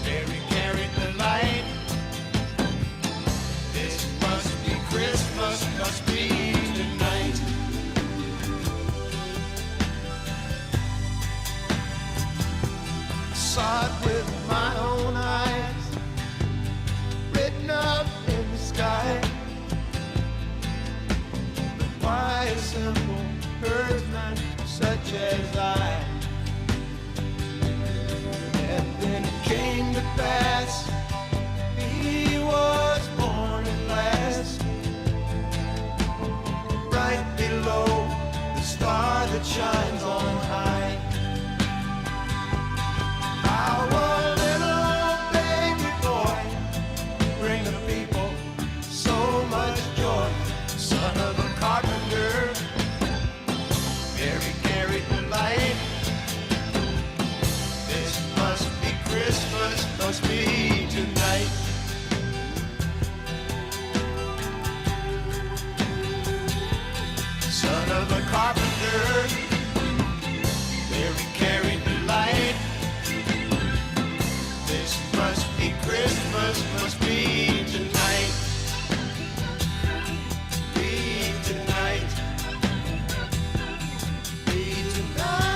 Mary carried the light. This must be Christmas, must be tonight. Saw it with my own eyes, written up in the sky. But why a simple herdsman such as I? And then it came to pass, he was born at last, right below the star that shines on high. How a little baby boy bring the people so much joy. Son of a carpenter, Mary carried the light. This must be Christmas, must be tonight. Son of a carpenter, Mary carried the light. This must be Christmas, must be tonight. Be tonight. Be tonight.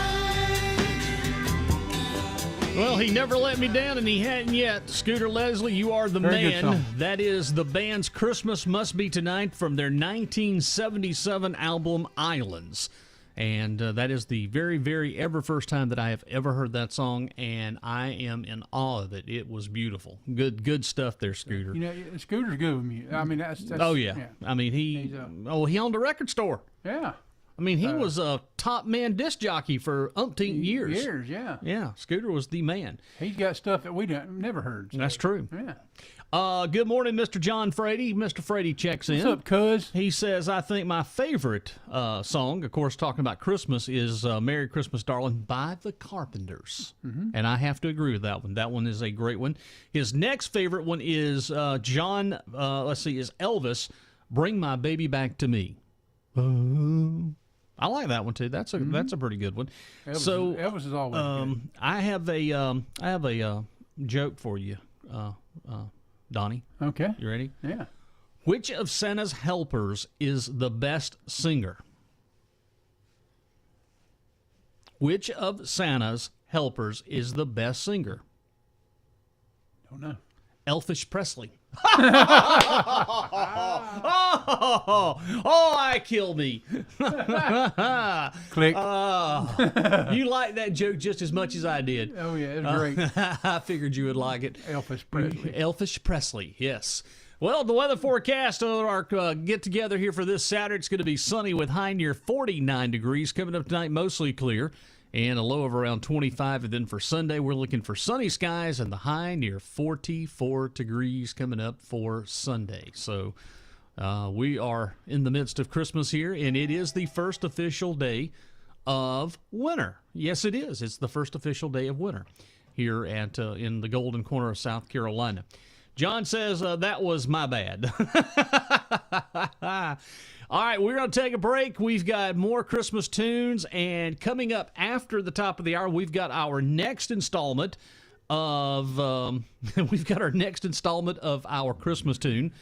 Well, he never let me down, and he hadn't yet. Scooter Leslie, you are the Very good man. song. That is the band's Christmas Must Be Tonight from their 1977 album, Islands. And that is the very, very ever first time that I have ever heard that song, and I am in awe of it. It was beautiful. Good stuff there, Scooter. You know, Scooter's good with me. I mean, that's Oh, yeah. I mean, he owned a record store. Yeah. I mean, he was a top man disc jockey for umpteen years. Years, yeah. Yeah, Scooter was the man. He's got stuff that we never heard. So. That's true. Yeah. Good morning, Mr. John Frady. Mr. Frady checks in. What's up, cuz? He says, I think my favorite song, of course, talking about Christmas, is Merry Christmas, Darling by the Carpenters. Mm-hmm. And I have to agree with that one. That one is a great one. His next favorite one is is Elvis, Bring My Baby Back to Me. I like that one too. That's a pretty good one. Elvis is always good. I have a joke for you, Donnie. Okay. You ready? Yeah. Which of Santa's helpers is the best singer? Which of Santa's Helpers is the best singer? Don't know. Elvis Presley. I kill me. Click. You like that joke just as much as I did. Oh, yeah, it's great. I figured you would like it. Elvis Presley. Elvis Presley, yes. Well, the weather forecast on our get-together here for this Saturday, it's going to be sunny with high near 49 degrees. Coming up tonight, mostly clear, and a low of around 25. And then for Sunday, we're looking for sunny skies and the high near 44 degrees coming up for Sunday. So we are in the midst of Christmas here, and it is the first official day of winter. Yes, it is. It's the first official day of winter here at in the Golden Corner of South Carolina. John says that was my bad. All right, we're going to take a break. We've got more Christmas tunes, and coming up after the top of the hour, we've got our next installment of our Christmas tune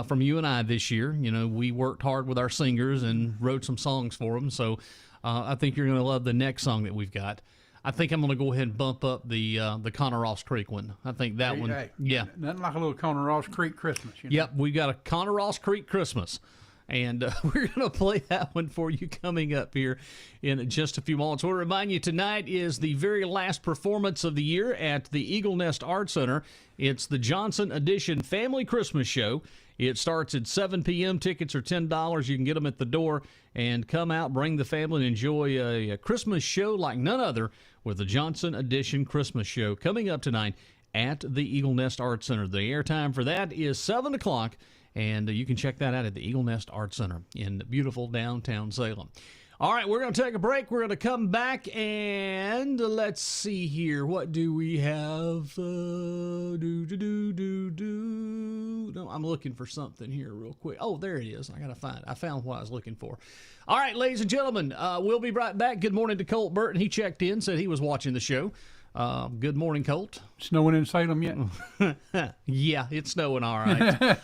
from you and I this year. You know, we worked hard with our singers and wrote some songs for them, so I think you're going to love the next song that we've got. I think I'm going to go ahead and bump up the Connor Ross Creek one. I think that one, yeah. Nothing like a little Connor Ross Creek Christmas. You know? Yep, we got a Connor Ross Creek Christmas. And we're going to play that one for you coming up here in just a few moments. We'll remind you tonight is the very last performance of the year at the Eagle Nest Art Center. It's the Johnson Edition Family Christmas Show. It starts at 7 p.m. Tickets are $10. You can get them at the door and come out, bring the family, and enjoy a Christmas show like none other with the Johnson Edition Christmas Show coming up tonight at the Eagle Nest Art Center. The airtime for that is 7 o'clock. And you can check that out at the Eagle Nest Art Center in beautiful downtown Salem. All right, we're going to take a break. We're going to come back and let's see here. What do we have? No, I'm looking for something here real quick. Oh, there it is. I found what I was looking for. All right, ladies and gentlemen, we'll be right back. Good morning to Colt Burton. He checked in, said he was watching the show. Good morning, Colt. Snowing in Salem yet? Yeah, it's snowing all right.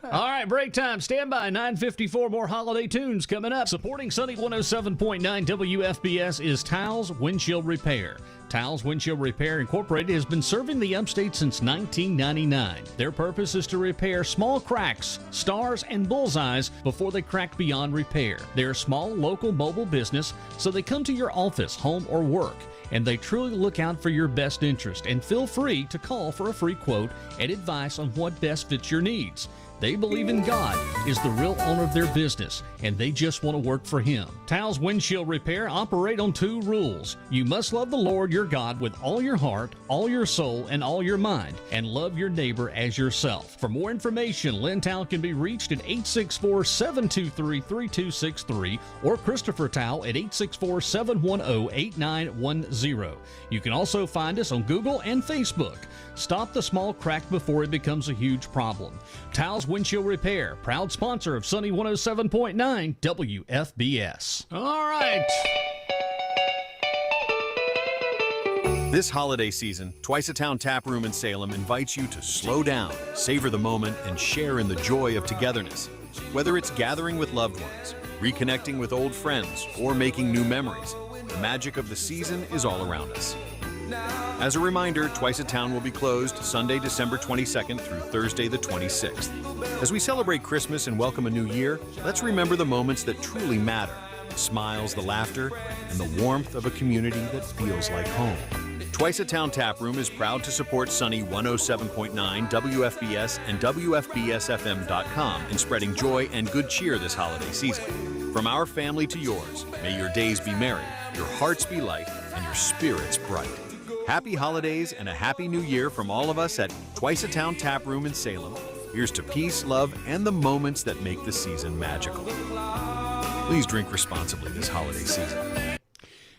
All right, break time. Stand by. 9:54, more holiday tunes coming up. Supporting Sunny 107.9 WFBS is Tiles Windshield Repair. Tiles Windshield Repair Incorporated has been serving the upstate since 1999. Their purpose is to repair small cracks, stars, and bullseyes before they crack beyond repair. They're a small, local, mobile business, so they come to your office, home, or work, and they truly look out for your best interest. And feel free to call for a free quote and advice on what best fits your needs. They believe in God is the real owner of their business, and they just want to work for Him. Tiles Windshield Repair operate on 2 rules. You must love the Lord your God with all your heart, all your soul, and all your mind, and love your neighbor as yourself. For more information, Lynn Towle can be reached at 864-723-3263 or Christopher Towle at 864-710-8910. You can also find us on Google and Facebook. Stop the small crack before it becomes a huge problem. Tiles Windshield Repair, proud sponsor of Sunny 107.9 WFBS. All right. This holiday season, Twice a Town Tap Room in Salem invites you to slow down, savor the moment, and share in the joy of togetherness. Whether it's gathering with loved ones, reconnecting with old friends, or making new memories, the magic of the season is all around us. As a reminder, Twice a Town will be closed Sunday, December 22nd through Thursday the 26th. As we celebrate Christmas and welcome a new year, let's remember the moments that truly matter. The smiles, the laughter, and the warmth of a community that feels like home. Twice a Town Tap Room is proud to support Sunny 107.9 WFBS and WFBSFM.com in spreading joy and good cheer this holiday season. From our family to yours, may your days be merry, your hearts be light, and your spirits bright. Happy holidays and a happy new year from all of us at Twice a Town Tap Room in Salem. Here's to peace, love, and the moments that make the season magical. Please drink responsibly this holiday season.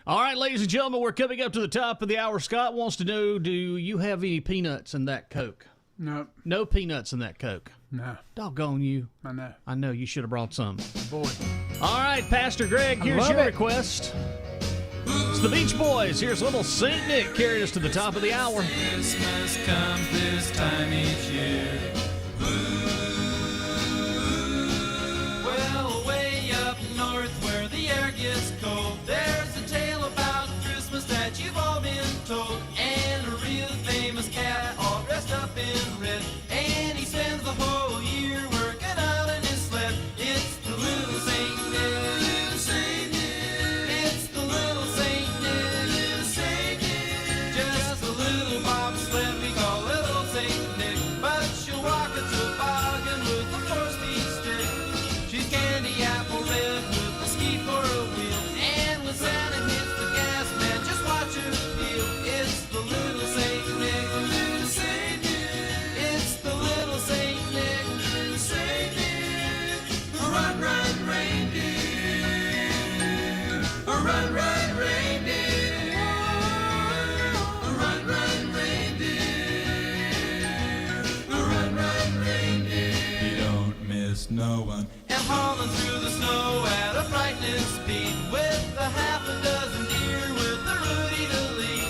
All right, ladies and gentlemen, we're coming up to the top of the hour. Scott wants to know, do you have any peanuts in that Coke? No. No peanuts in that Coke? No. Doggone you. I know. I know, you should have brought some. Boy. All right, Pastor Greg, here's your request. It's the Beach Boys. Here's little Saint Nick carrying us to the top of the hour. Christmas comes this time each year. Well, way up north where the air gets cold, there's a tale about Christmas that you've all been told. told, and a real famous cat all dressed up in red. And he spends the whole year working out in his sled. It's the little Saint Nick. Little Saint Nick. It's the little Saint Nick. Little Saint Nick. Just a little bobsled we call little Saint Nick. But she'll walk a toboggan with a 4-speed stick. She's candy apple red with a ski for a wheel. And when Santa hits the gas, man, just watch her feel. It's the little Saint Nick. Little Saint Nick. It's the little Saint Nick. Little Saint Nick. Run, run, reindeer. Run, run, reindeer. Run, run, reindeer. Run, run, reindeer. You don't miss no one. And hauling through the snow at a frightening speed with a half a dozen deer with a Rudy to lead.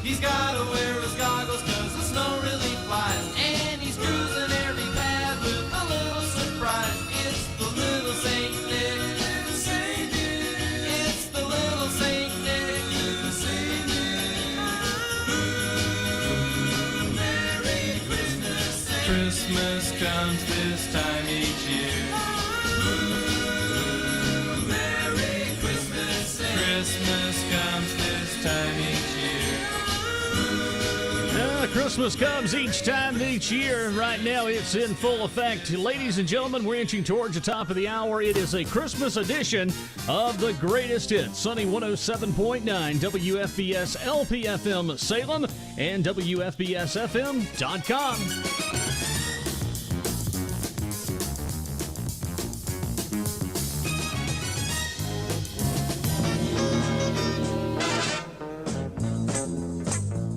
He's gotta wear his goggles 'cause the snow really flies. And he's cruising every path with a little surprise. It's the little Saint Nick. Little Saint Nick. It's the little Saint Nick. Little Saint Nick. Ooh, Merry Christmas. Christmas comes this time each year. Ooh, Merry Christmas. Christmas comes this time each year. Christmas comes each time each year, and right now it's in full effect. Ladies and gentlemen, we're inching towards the top of the hour. It is a Christmas edition of the greatest hits. Sunny 107.9 WFBS LPFM Salem and WFBSFM.com.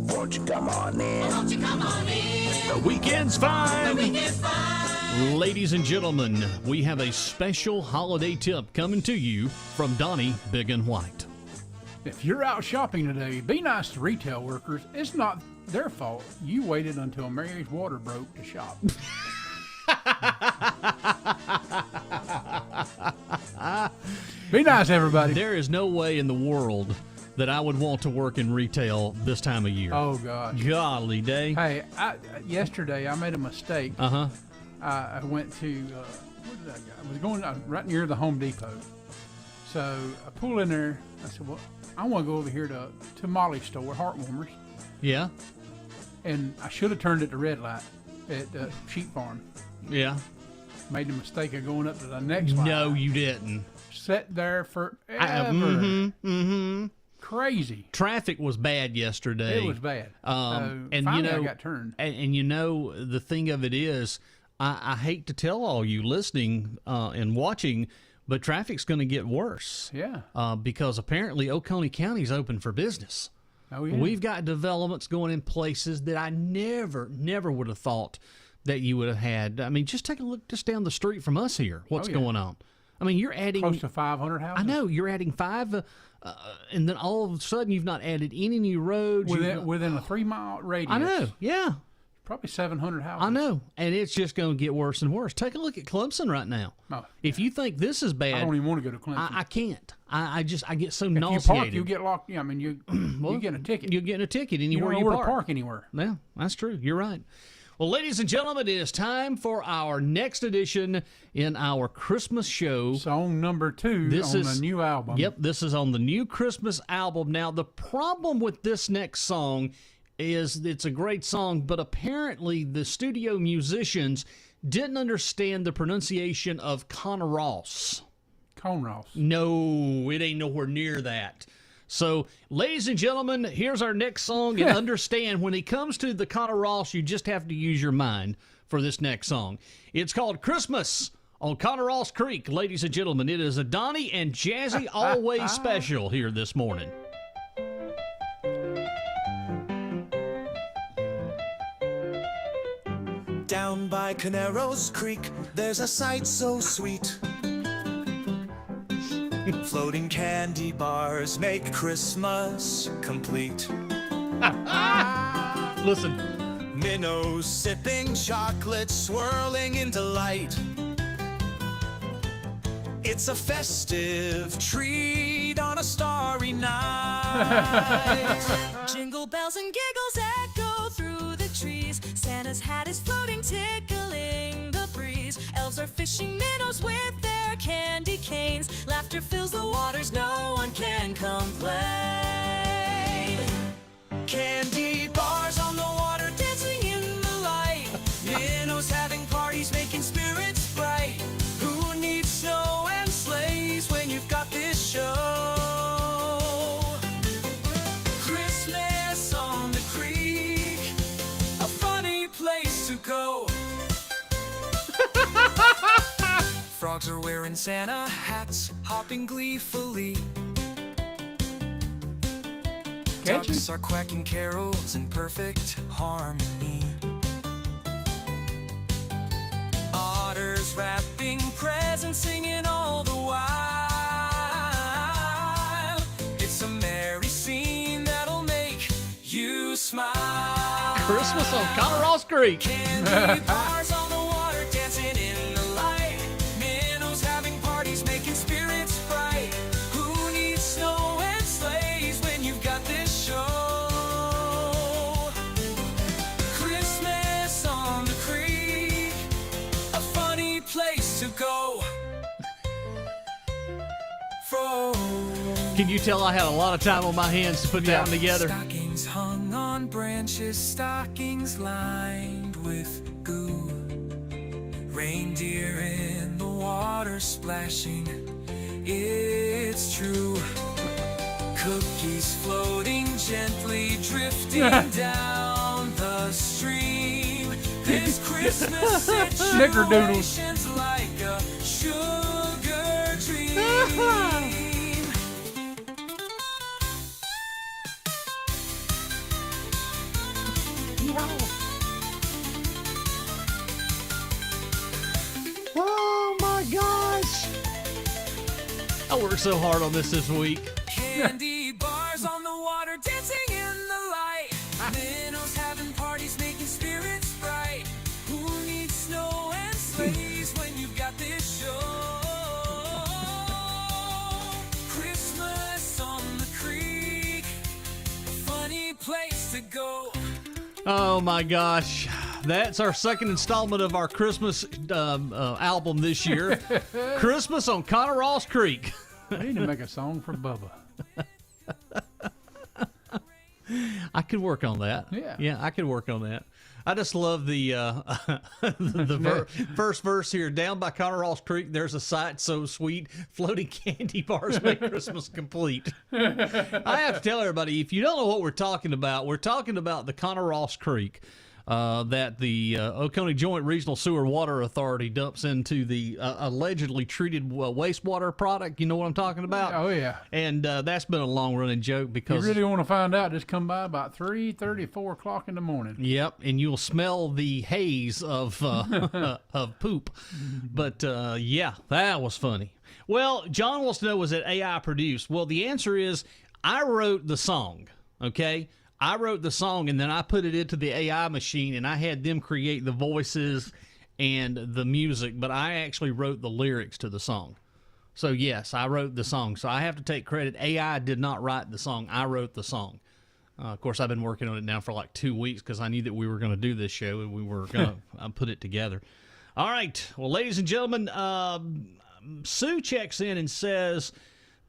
Won't you come on in? Won't you come on in? The weekend's fine. The weekend's fine. Ladies and gentlemen, we have a special holiday tip coming to you from Donnie Bigun White. If you're out shopping today, be nice to retail workers. It's not their fault. You waited until Mary's water broke to shop. Be nice, everybody. There is no way in the world that I would want to work in retail this time of year. Oh, gosh. Golly day. Hey, yesterday I made a mistake. Uh-huh. I went to, where did I go? I was going right near the Home Depot. So I pull in there. I said, well, I want to go over here to Molly's store, Heartwarmers. Yeah. And I should have turned at the red light at Sheep Farm. Yeah. Made the mistake of going up to the next light. No, you didn't. Sat there forever. Crazy. Traffic was bad yesterday. It was bad. And finally you know, I got turned. And you know, the thing of it is, I hate to tell all you listening and watching, but traffic's going to get worse. Yeah. Because apparently Oconee County's open for business. Oh, yeah. We've got developments going in places that I never would have thought that you would have had. I mean, just take a look just down the street from us here. What's going on? I mean, you're adding close to 500 houses. I know you're adding 5, and then all of a sudden you've not added any new roads within a 3-mile radius. I know, yeah, probably 700 houses. I know, and it's just going to get worse and worse. Take a look at Clemson right now. Oh, if you think this is bad, I don't even want to go to Clemson. I can't. I get so if nauseated. you park, you get locked. Yeah, I mean, you get a ticket. You're getting a ticket anywhere you you don't know park. where to park anywhere. Yeah, that's true. You're right. Well, ladies and gentlemen, it is time for our next edition in our Christmas show. Song number 2 on the new album. Yep, this is on the new Christmas album. Now, the problem with this next song is it's a great song, but apparently the studio musicians didn't understand the pronunciation of Conross. Conross. No, it ain't nowhere near that. So, ladies and gentlemen, here's our next song. And understand, when it comes to the Conross, you just have to use your mind for this next song. It's called Christmas on Conross Creek. Ladies and gentlemen, it is a Donnie and Jazzy Always special here this morning. Down by Conross Creek, there's a sight so sweet. Floating candy bars make Christmas complete. Listen. Minnows sipping chocolate, swirling in delight. It's a festive treat on a starry night. Jingle bells bells and giggles echo through the trees. Santa's hat is floating, tickling the breeze. Elves are fishing minnows with their candy canes. Laughter fills the waters, no one can complain. Candy bars on the water, dancing in the light. Minnows having parties, making spirits bright. Who needs snow and sleighs when you've got this show? Christmas on the creek, a funny place to go. Frogs are wearing Santa hats, hopping gleefully. Ducks are quacking carols in perfect harmony. Otters wrapping presents, singing all the while. It's a merry scene that'll make you smile. Christmas on Conoro's Creek. Candy bars on the water, dancing in the light. Minnows having parties, making spirits bright. Who needs snow and sleighs when you've got this show? Christmas on the creek, a funny place to go. Can you tell I had a lot of time on my hands to put that one together? Stockings hung on branches, stockings lined with goo. Reindeer in the water splashing, it's true. Cookies floating gently, drifting down the stream. This Christmas situation's like a sugar dream. Oh my gosh! I worked so hard on this week. Candy bars on the water, dancing in the light. Minnows having parties, making spirits bright. Who needs snow and sleighs when you've got this show? Christmas on the creek, a funny place to go. Oh my gosh. That's our second installment of our Christmas album this year. Christmas on Conoro's Creek. I need to make a song for Bubba. I could work on that. Yeah, I could work on that. I just love the first verse here. Down by Conoro's Creek, there's a sight so sweet. Floating candy bars make Christmas complete. I have to tell everybody, if you don't know what we're talking about the Conoro's Creek. That the Oconee Joint Regional Sewer Water Authority dumps into the allegedly treated wastewater product. You know what I'm talking about? Oh, yeah. And that's been a long-running joke because... You really want to find out, just come by about 3:30, 4 o'clock in the morning. Yep, and you'll smell the haze of of poop. But, yeah, that was funny. Well, John wants to know, was it AI produced? Well, the answer is I wrote the song, okay? I wrote the song, and then I put it into the AI machine, and I had them create the voices and the music, but I actually wrote the lyrics to the song. So, yes, I wrote the song. So I have to take credit. AI did not write the song. I wrote the song. Of course, I've been working on it now for like 2 weeks because I knew that we were going to do this show, and we were going to put it together. All right. Well, ladies and gentlemen, Sue checks in and says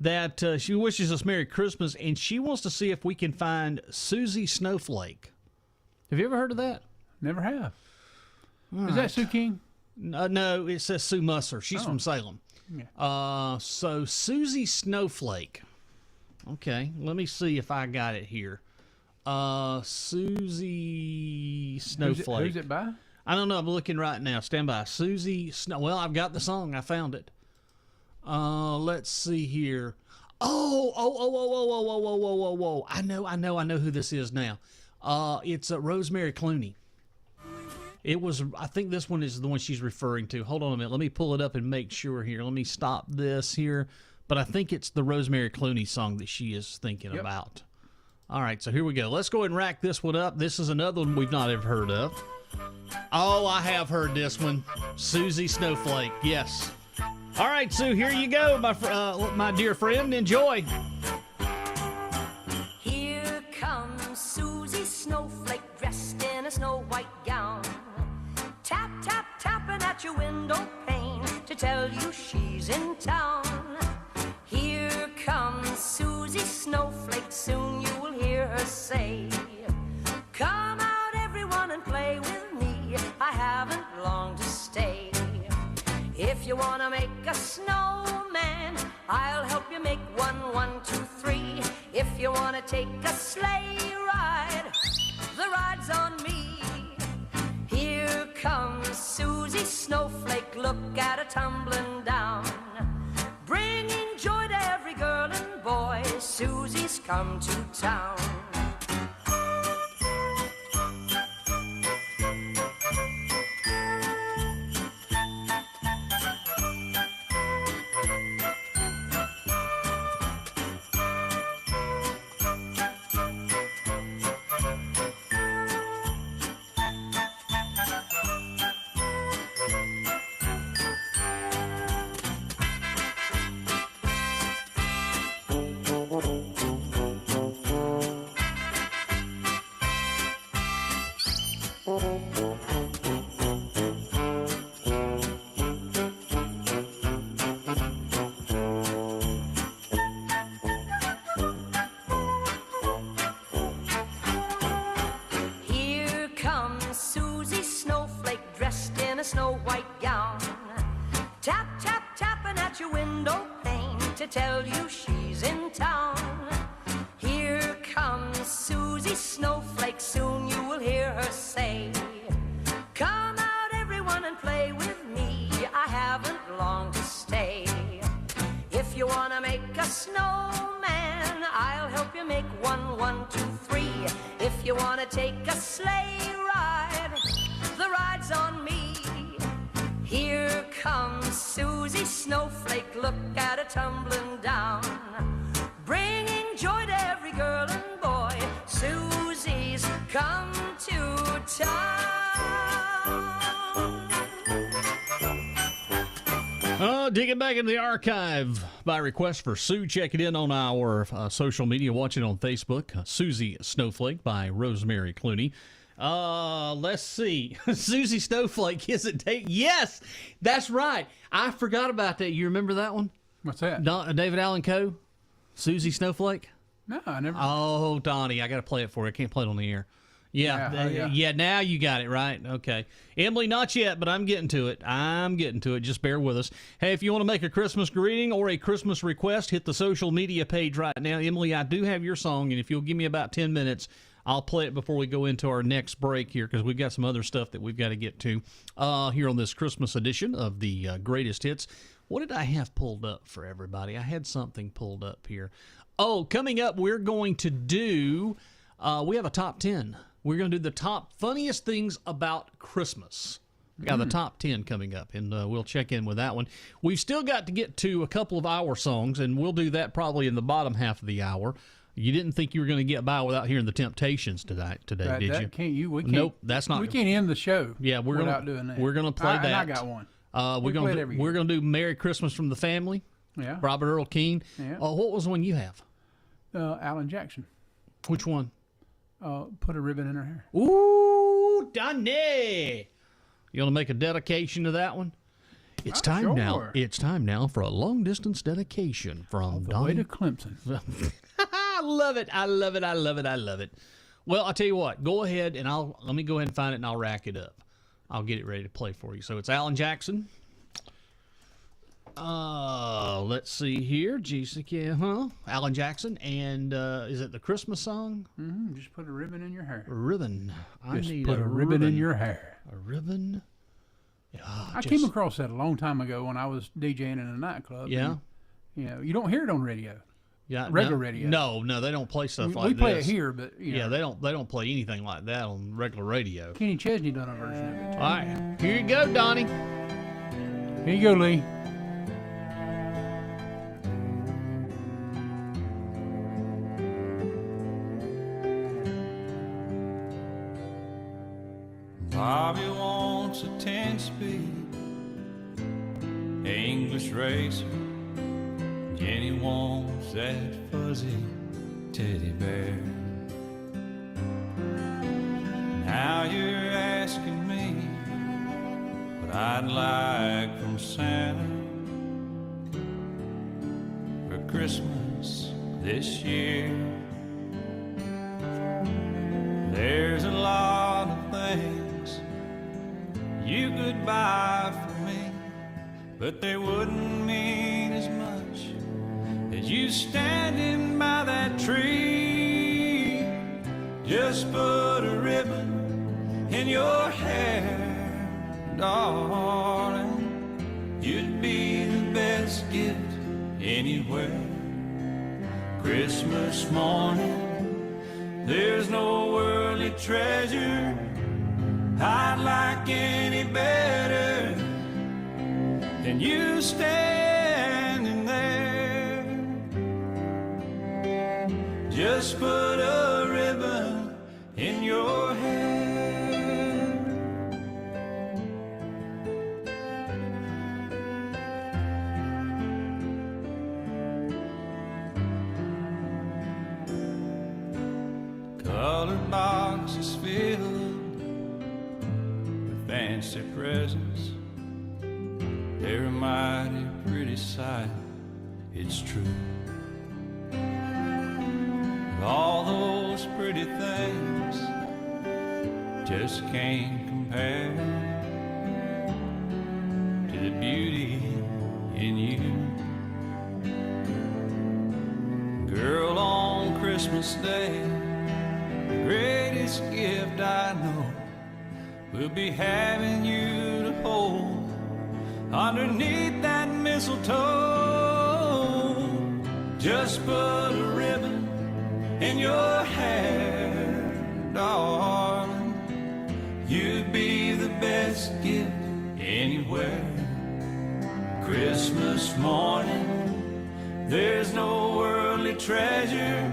that she wishes us Merry Christmas, and she wants to see if we can find Susie Snowflake. Have you ever heard of that? Never have. All Is that Sue King? No, it says Sue Musser. She's from Salem. Yeah. So Susie Snowflake. Okay, let me see if I got it here. Susie Snowflake. Who's it by? I don't know. I'm looking right now. Stand by. Susie Snow. Well, I've got the song. I found it. Let's see here. Whoa. I know who this is now. It's Rosemary Clooney. It was, I think this one is the one she's referring to. Hold on a minute. Let me pull it up and make sure here. Let me stop this here. But I think it's the Rosemary Clooney song that she is thinking about. All right, so here we go. Let's go ahead and rack this one up. This is another one we've not ever heard of. Oh, I have heard this one. Susie Snowflake, yes. All right, Sue, here you go, my dear friend. Enjoy. Here comes Susie a snow white gown. Tap, tap, tapping at your window pane to tell you she's in town. Here comes Susie Snowflake, soon you will hear her say, come out everyone and play with me, I haven't long to stay. If you wanna make a snowman, I'll help you make one, 1, 2, 3. If you wanna take a sleigh ride, the ride's on me. Here comes Susie Snowflake, look at her tumbling down, bringing joy to every girl and boy. Susie's come to town. Here comes Susie Snowflake, dressed in a snow white gown. Tap, tap, tapping at your window pane to tell you she's in town. Here comes Susie Snowflake, soon you will hear her say, come out everyone and play with me, I haven't long to stay. If you wanna make a snowman, I'll help you make one, 1, 2, 3. If you wanna take a sleigh ride, the ride's on me. Here comes Susie Snowflake, look at her tumbling down, bringing joy to every girl and boy. Susie's come to town. Digging back into the archive by request for Sue. Check it in on our social media. Watch it on Facebook. Susie Snowflake by Rosemary Clooney. Let's see. Susie Snowflake, is it yes, that's right. I forgot about that. You remember that one? What's that? David Allen Coe? Susie Snowflake? No, I never. Oh, Donnie, I got to play it for you. I can't play it on the air. Yeah, now you got it, right? Okay. Emily, not yet, but I'm getting to it. Just bear with us. Hey, if you want to make a Christmas greeting or a Christmas request, hit the social media page right now. Emily, I do have your song, and if you'll give me about 10 minutes, I'll play it before we go into our next break here, because we've got some other stuff that we've got to get to here on this Christmas edition of the Greatest Hits. What did I have pulled up for everybody? I had something pulled up here. Oh, coming up, we're going to do, we have a top 10. We're going to do the top funniest things about Christmas. We got the top 10 coming up, and we'll check in with that one. We've still got to get to a couple of our songs, and we'll do that probably in the bottom half of the hour. You didn't think you were going to get by without hearing the Temptations today, did you? Can't you? We can't, nope, that's not. We can't end the show. Yeah, without doing that. We're going to play that. And I got one. We're going to do "Merry Christmas from the Family." Yeah. Robert Earl Keen. Yeah. What was the one you have? Alan Jackson. Which one? Put a ribbon in her hair. Ooh, Donnie! You want to make a dedication to that one? It's time now. It's time now for a long distance dedication from Donnie. Way to Clemson. I love it. I love it. I love it. I love it. Well, I'll tell you what. Go ahead and let me go ahead and find it, and I'll rack it up. I'll get it ready to play for you. So it's Alan Jackson. Let's see here. Alan Jackson. And is it the Christmas song? Mm-hmm. Just put a ribbon in your hair. A ribbon. Just put a ribbon in your hair. A ribbon. I came across that a long time ago when I was DJing in a nightclub. Yeah. And, you don't hear it on radio. Yeah, regular radio. No, they don't play stuff like this. We play it this. here, but they don't play anything like that on regular radio. Kenny Chesney done a version of it. All right, here you go, Donnie. Here you go, Lee. Bobby wants a 10-speed English racer. Jenny wants that fuzzy teddy bear. Now you're asking me what I'd like from Santa for Christmas this year. There's a lot of things you could buy for me, but they wouldn't mean as much as you standing by that tree. Just put a ribbon in your hair, darling. You'd be the best gift anywhere. Christmas morning, there's no worldly treasure I'd like any better than you standing there. Just put a ribbon in your hair. Colored boxes filled with fancy presents. They're a mighty pretty sight, it's true. But all those pretty things just can't compare to the beauty in you. Girl, on Christmas Day, the greatest gift I know will be having you to hold underneath that mistletoe. Just put a ribbon in your hair, darling. You'd be the best gift anywhere. Christmas morning, there's no worldly treasure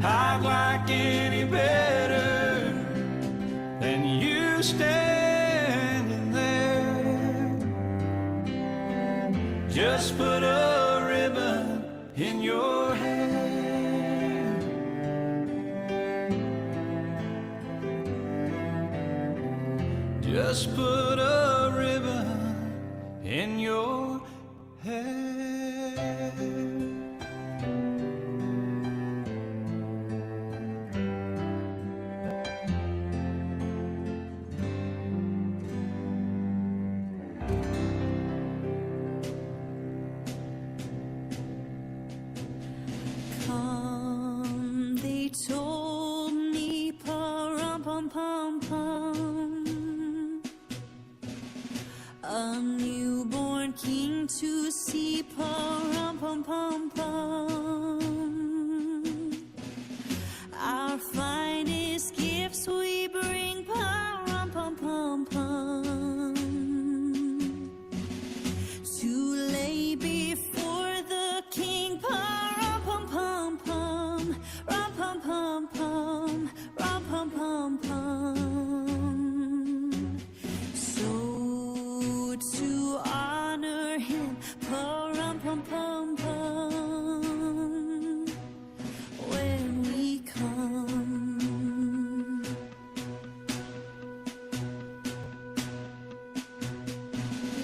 I'd like any better than you standing there. Just put a ribbon in your hair. Just put a ribbon in your hair. Come, they told me, pa-rum-pum-pum-pum, a newborn king to see, pa-rum-pum-pum-pum. Our finest gifts we bring, pa-rum-pum-pum-pum, to lay before the king, pa-rum-pum-pum-pum, rum-pum-pum-pum, rum-pum-pum-pum. So to honor him, pa-rum-pum-pum-pum, when we come.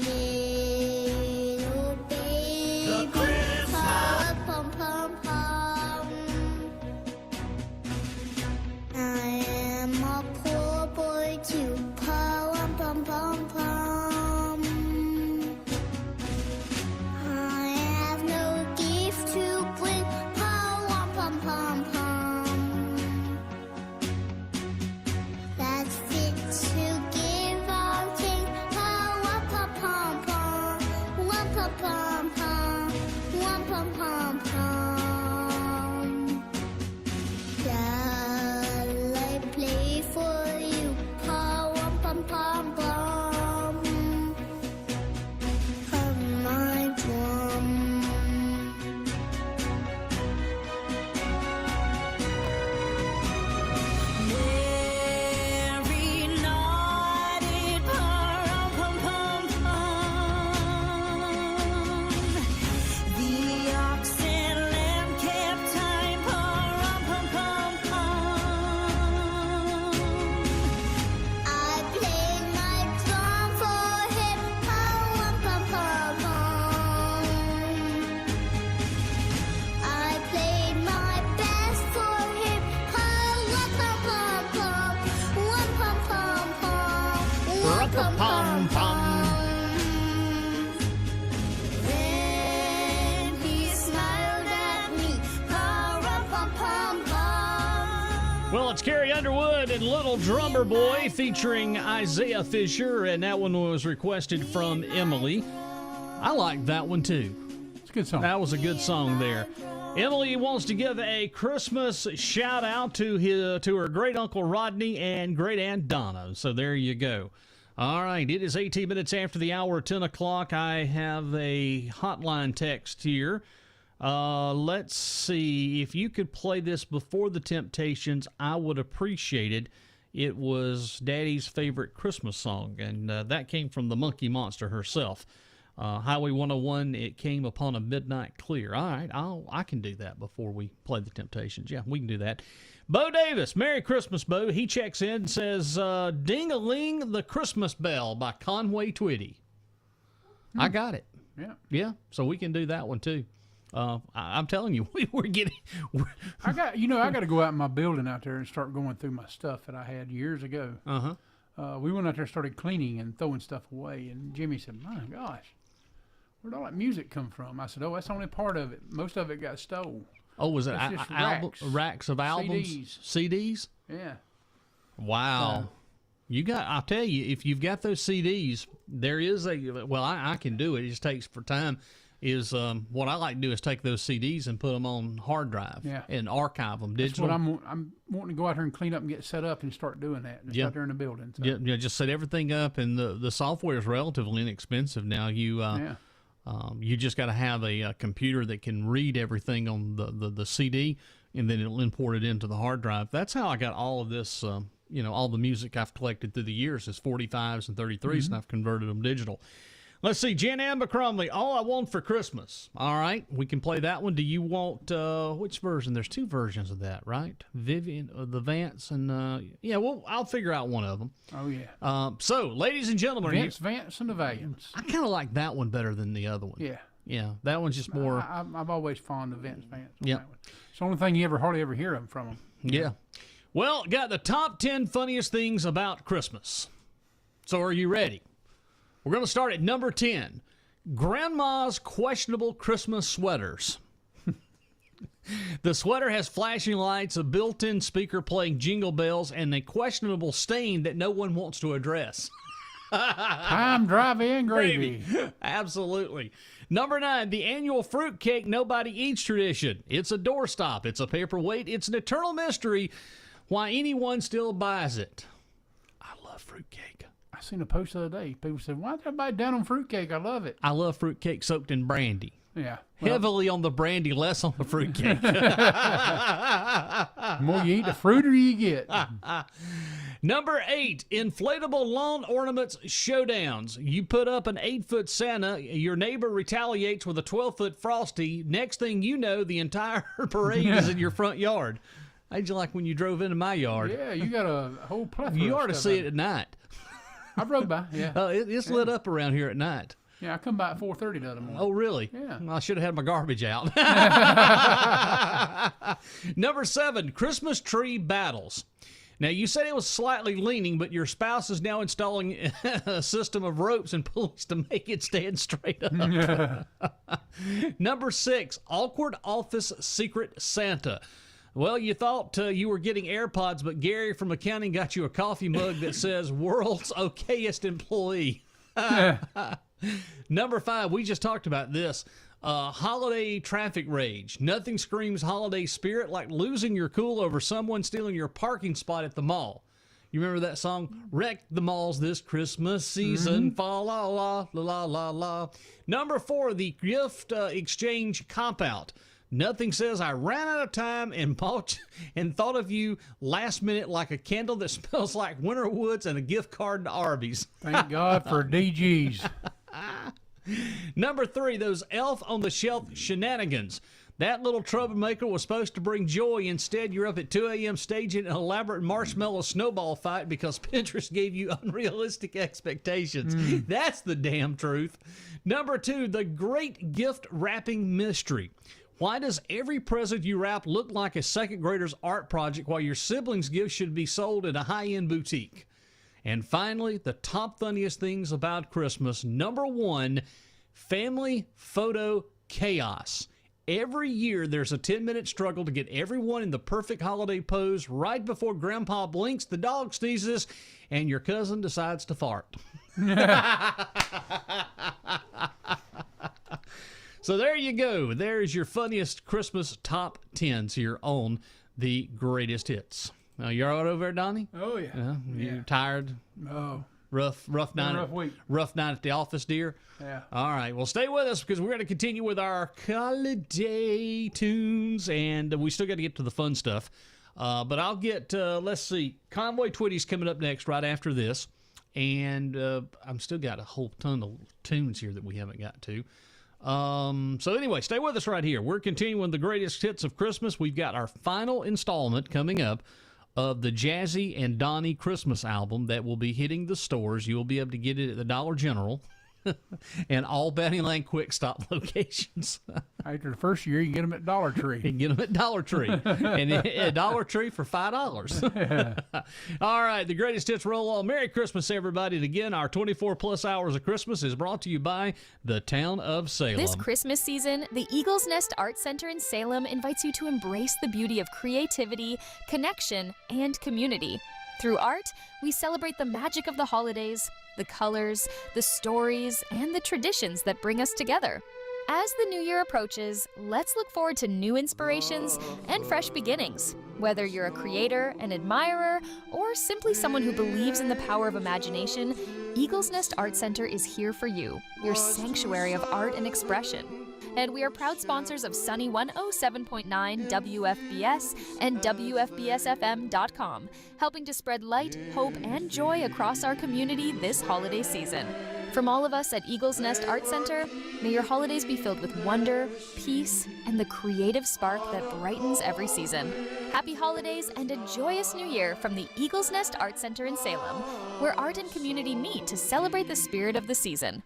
Little baby, pa-rum-pum-pum-pum, I am a poor boy too, pa-rum-pum-pum-pum. I have no gift to bring, pa-rum-pum-pum-pum, that's fit to give our king, pa-rum-pum-pum-pum, rum-pum-pum-pum, rum-pum-pum-pum. Shall I play for you, pa-rum-pum-pum? Pa-ra-pa-pum-pum. Then he smiled at me. Pa-ra-pa-pum-pum. Well, it's Carrie Underwood and Little Drummer Boy featuring Isaiah Fisher, and that one was requested from Emily. I like that one too. It's a good song. That was a good song there. Emily wants to give a Christmas shout out to her great uncle Rodney and great aunt Donna. So there you go. All right, it is 18 minutes after the hour, 10 o'clock. I have a hotline text here. Let's see if you could play this before the Temptations. I would appreciate it. It was Daddy's favorite Christmas song, and that came from the Monkey Monster herself. Highway 101, it came upon a midnight clear. All right, I can do that before we play the Temptations. Yeah, we can do that. Bo Davis, Merry Christmas, Bo. He checks in and says, Ding-a-ling, the Christmas Bell by Conway Twitty. I got it. Yeah. Yeah, so we can do that one too. I'm telling you, we're getting... I got to go out in my building out there and start going through my stuff that I had years ago. We went out there and started cleaning and throwing stuff away, and Jimmy said, my gosh, where'd all that music come from? I said, oh, that's only part of it. Most of it got stole. Oh, was it racks of albums? CDs? Yeah. Wow. I'll tell you, if you've got those CDs, there is I can do it. It just takes for time. What I like to do is take those CDs and put them on hard drive and archive them digital. That's what I'm wanting to go out here and clean up and get set up and start doing that. Just out there in the building. So. Yeah, just set everything up, and the software is relatively inexpensive now. You just got to have a computer that can read everything on the CD, and then it'll import it into the hard drive. That's how I got all of this. All the music I've collected through the years is 45s and 33s, and I've converted them digital. Let's see, Jan Amber Crumley, All I Want for Christmas. All right, we can play that one. Do you want, which version? There's two versions of that, right? Vivian, the Vance, and, I'll figure out one of them. Oh, yeah. So, ladies and gentlemen. Vance and the Valiants. I kind of like that one better than the other one. Yeah. Yeah, that one's just more. I've always fond of Vance. Yeah. It's the only thing you hardly ever hear from them. Yeah. Well, got the top 10 funniest things about Christmas. So, are you ready? We're going to start at number 10, Grandma's questionable Christmas sweaters. The sweater has flashing lights, a built-in speaker playing jingle bells, and a questionable stain that no one wants to address. Time, drive-in, gravy. Absolutely. Number 9, the annual fruitcake nobody eats tradition. It's a doorstop. It's a paperweight. It's an eternal mystery why anyone still buys it. I love fruitcake. I seen a post the other day. People said, why is everybody down on fruitcake? I love it. I love fruitcake soaked in brandy. Yeah. Heavily on the brandy, less on the fruitcake. The more you eat, the fruitier you get. Number 8, inflatable lawn ornaments showdowns. You put up an 8-foot Santa, your neighbor retaliates with a 12-foot Frosty. Next thing you know, the entire parade is in your front yard. How'd you like when you drove into my yard? Yeah, you got a whole plethora. You ought to see it at night. I rode by, yeah. It's lit up around here at night. Yeah, I come by at 4:30 the other morning. Oh, really? Yeah. Well, I should have had my garbage out. Number 7, Christmas tree battles. Now, you said it was slightly leaning, but your spouse is now installing a system of ropes and pulleys to make it stand straight up. Number 6, awkward office secret Santa. Well, you thought you were getting AirPods, but Gary from accounting got you a coffee mug that says world's okayest employee. Number 5, we just talked about this. Holiday traffic rage. Nothing screams holiday spirit like losing your cool over someone stealing your parking spot at the mall. You remember that song? Wreck the malls this Christmas season. Fa la la la la la. Number 4, the gift exchange cop-out. Nothing says I ran out of time and bought and thought of you last minute like a candle that smells like winter woods and a gift card to Arby's. Thank God for DGs. Number 3, those elf on the shelf shenanigans. That little troublemaker was supposed to bring joy. Instead, you're up at 2 a.m. staging an elaborate marshmallow snowball fight because Pinterest gave you unrealistic expectations. That's the damn truth. Number 2, the great gift wrapping mystery. Why does every present you wrap look like a second grader's art project while your siblings' gifts should be sold at a high-end boutique? And finally, the top funniest things about Christmas. Number 1, family photo chaos. Every year, there's a 10-minute struggle to get everyone in the perfect holiday pose right before Grandpa blinks, the dog sneezes, and your cousin decides to fart. So there you go. There's your funniest Christmas top 10s here on the Greatest Hits. Now, you're all right over there, Donnie? Oh, yeah. You tired? Oh. Rough night. Rough week. Rough night at the office, dear. Yeah. All right. Well, stay with us because we're going to continue with our holiday tunes, and we still got to get to the fun stuff. But I'll get, let's see, Convoy Twitty's coming up next right after this, and I'm still got a whole ton of tunes here that we haven't got to. So anyway, stay with us right here. We're continuing the greatest hits of Christmas. We've got our final installment coming up of the Jazzy and Donnie Christmas album that will be hitting the stores. You'll be able to get it at the Dollar General and all Bounty Land Quick Stop locations. After the first year, you get them at Dollar Tree. You get them at Dollar Tree. And a Dollar Tree for $5. All right, the greatest hits roll on. Merry Christmas, everybody. And again, our 24-plus hours of Christmas is brought to you by the town of Salem. This Christmas season, the Eagles Nest Art Center in Salem invites you to embrace the beauty of creativity, connection, and community. Through art, we celebrate the magic of the holidays, the colors, the stories, and the traditions that bring us together. As the new year approaches, let's look forward to new inspirations and fresh beginnings. Whether you're a creator, an admirer, or simply someone who believes in the power of imagination, Eagles Nest Art Center is here for you, your sanctuary of art and expression. And we are proud sponsors of Sunny 107.9 WFBS and WFBSFM.com, helping to spread light, hope, and joy across our community this holiday season. From all of us at Eagles Nest Art Center, may your holidays be filled with wonder, peace, and the creative spark that brightens every season. Happy holidays and a joyous new year from the Eagles Nest Art Center in Salem, where art and community meet to celebrate the spirit of the season.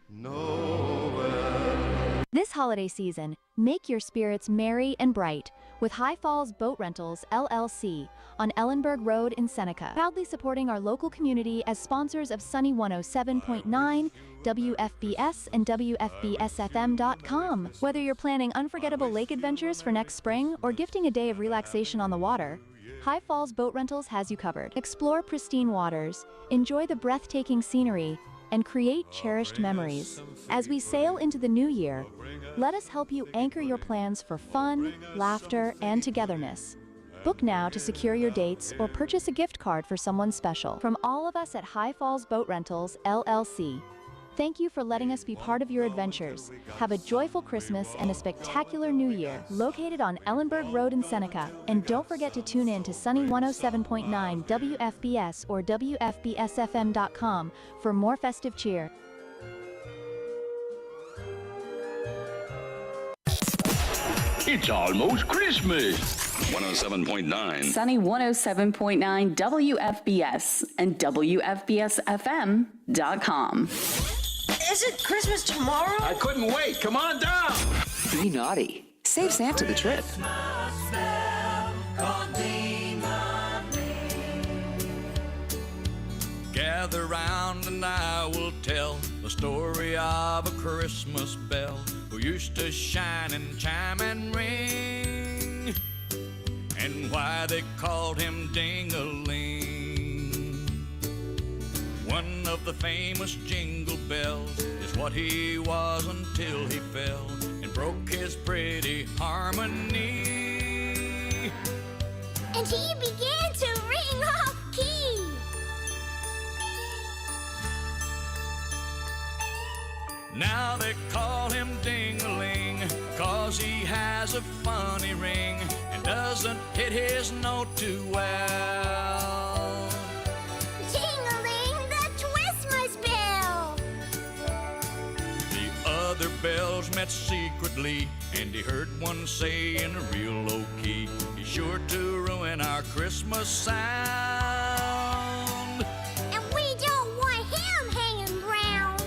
This holiday season, make your spirits merry and bright with High Falls Boat Rentals, LLC, on Ellenberg Road in Seneca. Proudly supporting our local community as sponsors of Sunny 107.9, WFBS, and WFBSFM.com. Whether you're planning unforgettable lake adventures for next spring or gifting a day of relaxation on the water, High Falls Boat Rentals has you covered. Explore pristine waters, enjoy the breathtaking scenery, and create cherished memories. As we sail into the new year, let us help you anchor your plans for fun, laughter, and togetherness. Book now to secure your dates or purchase a gift card for someone special. From all of us at High Falls Boat Rentals, LLC, thank you for letting us be part of your adventures. Have a joyful Christmas and a spectacular New Year, located on Ellenberg Road in Seneca. And don't forget to tune in to Sunny 107.9 WFBS or WFBSFM.com for more festive cheer. It's almost Christmas. 107.9. Sunny 107.9 WFBS and WFBSFM.com. Is it Christmas tomorrow? I couldn't wait. Come on down. Be naughty. Save Santa the trip. Gather round and I will tell the story of a Christmas bell who used to shine and chime and ring, and why they called him Ding-a-ling. One of the famous jingle bells is what he was until he fell and broke his pretty harmony. And he began to ring off key. Now they call him Ding-a-ling, 'cause he has a funny ring and doesn't hit his note too well. Ding-a-ling, the Christmas bell. The other bells met secretly, and he heard one say in a real low key, he's sure to ruin our Christmas sound. And we don't want him hanging round.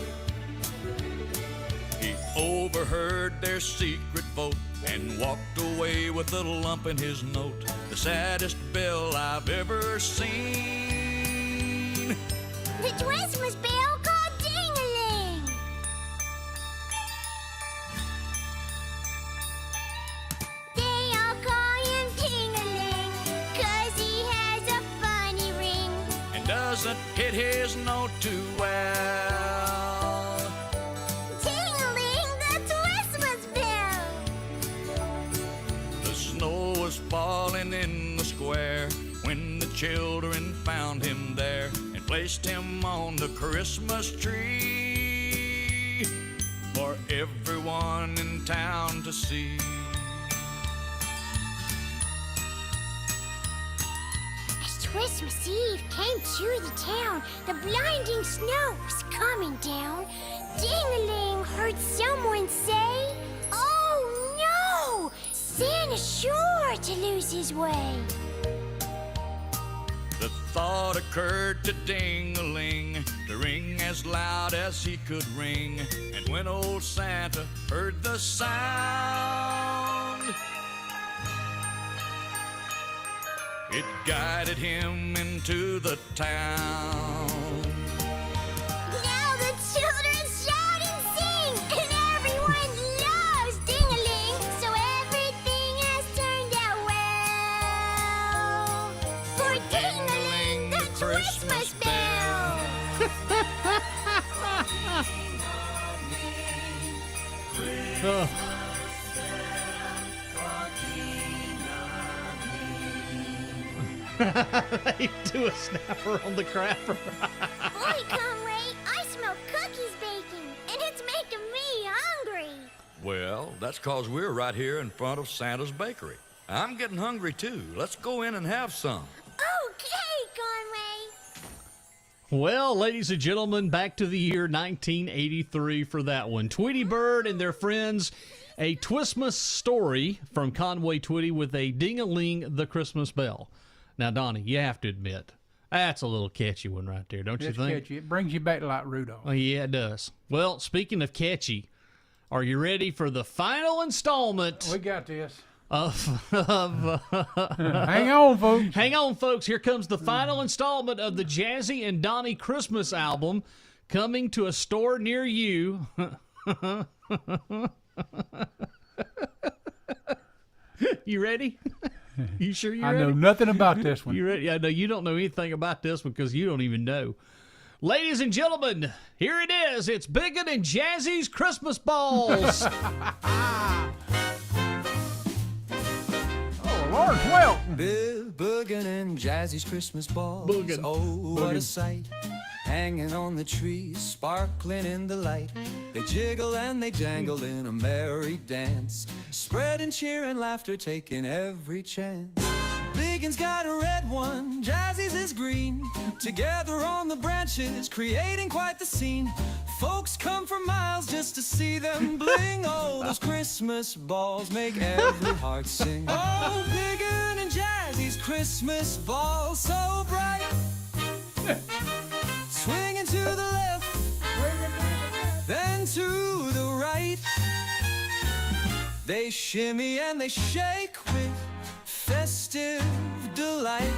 He overheard their secret vote and walked away with a lump in his note, the saddest bell I've ever seen. The Christmas bell called ding-a-ling. They all call him ding-a-ling, 'cause he has a funny ring. And doesn't hit his note too well. Ding-a-ling, the Christmas bell. The snow was falling in the square when the children found him there and placed him on the Christmas tree for everyone in town to see. As Christmas Eve came to the town, the blinding snow was coming down. Ding-a-ling heard someone say, "Oh no! Santa's sure to lose his way." The thought occurred to Ding-a-ling to ring as loud as he could ring. And when old Santa heard the sound, it guided him into the town. Now the children shout and sing, and everyone loves Ding-a-ling, so everything has turned out well. For Ding-a-ling, the Christmas bell. Oh. They do a snapper on the crapper. Boy, Conway, I smell cookies baking, and it's making me hungry. Well, that's 'cause we're right here in front of Santa's bakery. I'm getting hungry too. Let's go in and have some. Okay, Conway. Well, ladies and gentlemen, back to the year 1983 for that one. Tweety Bird and their friends, a Twistmas story from Conway Twitty with a Ding-a-ling, the Christmas bell. Now, Donnie, you have to admit, that's a little catchy one right there, don't you It's think? catchy. It brings you back like Rudolph. Oh, yeah, it does. Well, speaking of catchy, are you ready for the final installment? We got this. Hang on, folks. Hang on, folks. Here comes the final installment of the Jazzy and Donnie Christmas album coming to a store near you. You ready? You sure you're ready? I know nothing about this one. You ready? I know you don't know anything about this one because you don't even know. Ladies and gentlemen, here it is. It's Bigun and Jazzy's Christmas Balls. Lawrence Welk. Bill Bigun and Jazzy's Christmas balls. Bigun. Oh, what Bigun. a sight. Hanging on the tree, sparkling in the light. They jiggle and they jangle in a merry dance. Spreading cheer and laughter, taking every chance. Bigun's got a red one, Jazzy's is green. Together on the branches, creating quite the scene. Folks come for miles just to see them bling. Oh, those Christmas balls make every heart sing. Oh, Bigun and Jazzy's Christmas balls, so bright. Swinging to the left, then to the right. They shimmy and they shake with festive delight,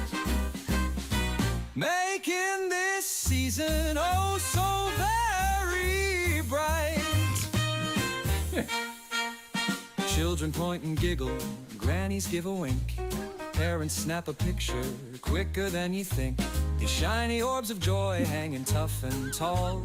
making this season oh so very bright. Children point and giggle, grannies give a wink. Parents snap a picture quicker than you think. These shiny orbs of joy hanging tough and tall.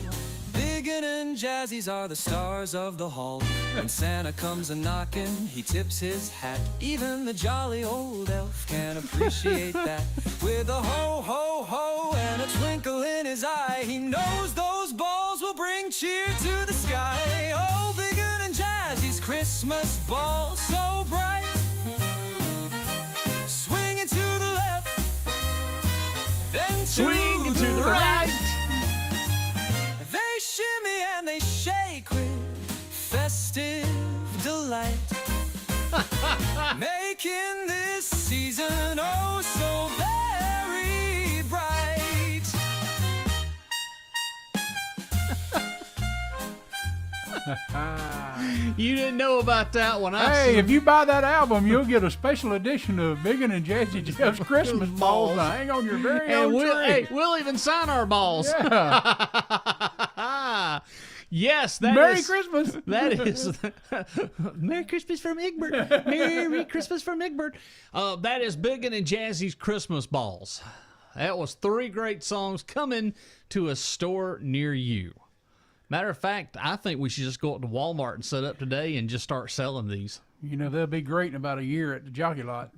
Bigun and Jazzy's are the stars of the hall. When Santa comes a-knocking, he tips his hat. Even the jolly old elf can appreciate that. With a ho, ho, ho and a twinkle in his eye, he knows those balls will bring cheer to the sky. Oh, Bigun and Jazzy's Christmas ball, so bright. Swinging to the left, then Swinging to the right. They shimmy and they shake with festive delight, making this season oh so very bright. You didn't know about that one. Hey, if you buy that album, you'll get a special edition of Bigun and Jazzy Jeff's Christmas balls to hang on your very own tree. We'll even sign our balls. Yeah. Yes, that Merry is, Christmas. That is Merry Christmas from Egbert. Merry Christmas from Egbert. That is Bigun and Jazzy's Christmas balls. That was 3 great songs coming to a store near you. Matter of fact, I think we should just go up to Walmart and set up today and just start selling these. You know, they'll be great in about a year at the Jockey Lot.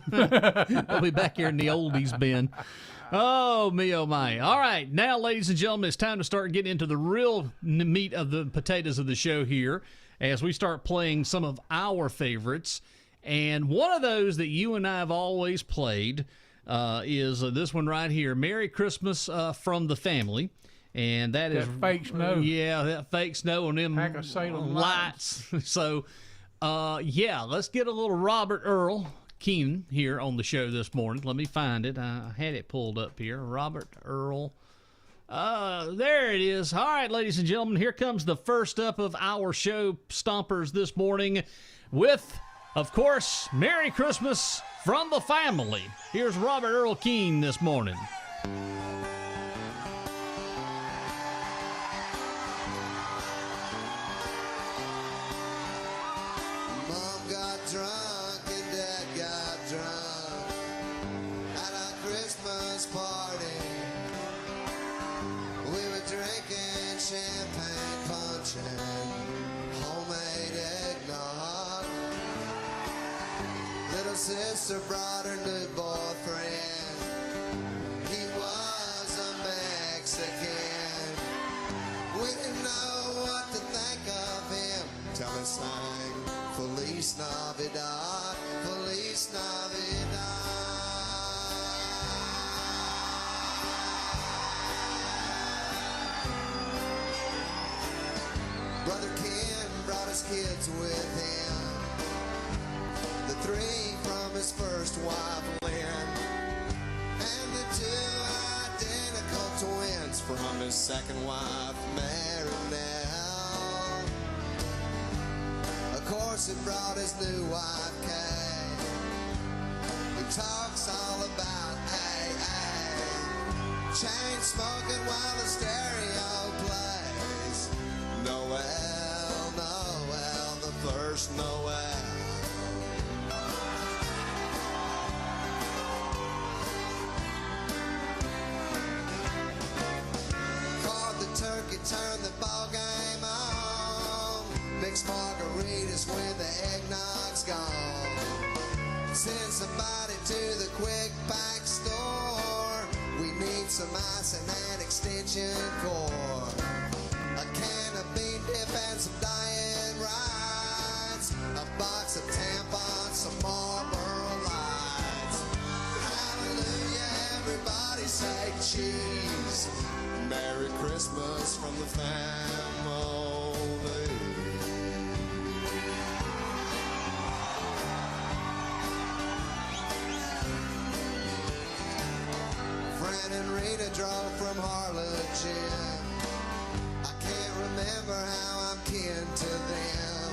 They'll be back here in the oldies bin. Oh, me, oh, my. All right. Now, ladies and gentlemen, it's time to start getting into the real meat of the potatoes of the show here as we start playing some of our favorites. And one of those that you and I have always played is this one right here, Merry Christmas from the Family. And that is fake snow. Yeah, that fake snow and them Pack of Salem lights. So, let's get a little Robert Earl Keen here on the show this morning. Let me find it. I had it pulled up here. Robert Earl. There it is. All right, ladies and gentlemen, here comes the first up of our show stompers this morning with, of course, Merry Christmas from the Family. Here's Robert Earl Keen this morning. Drunk and Dad got drunk at our Christmas party. We were drinking champagne punch and homemade eggnog. Little sister brought her new boyfriend. He was a Mexican. We didn't know what to think of him till he sang Feliz Navidad, Feliz Navidad. Brother Ken brought his kids with him. The 3 from his first wife, Lynn, and the 2 identical twins from his second wife, Marinette. Of course, he brought his new wife, Kay, who talks all about AA, chain smoking while the stereo plays. Noel, Noel, the first Noel. Caught the turkey, turned the ball game on. Mixed margaritas when the eggnog's gone. Send somebody to the quick pack store. We need some ice and an extension cord. A can of bean dip and some diet rides. A box of tampons, some Marlboro Lights. Hallelujah, everybody say cheese. Merry Christmas from the family. Fran and Rita drove from Harlingen. I can't remember how I'm kin to them,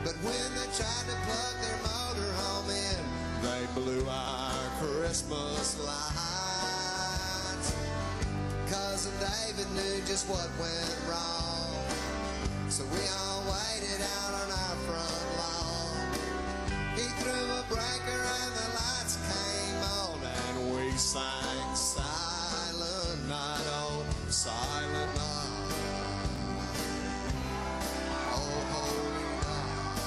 but when they tried to plug their motor home in, they blew our Christmas lights. Cousin David knew just what went wrong, so we all waited out on our front lawn. He threw a breaker and the lights came on, and we sang Silent Night, oh, Silent Night. Oh, holy night.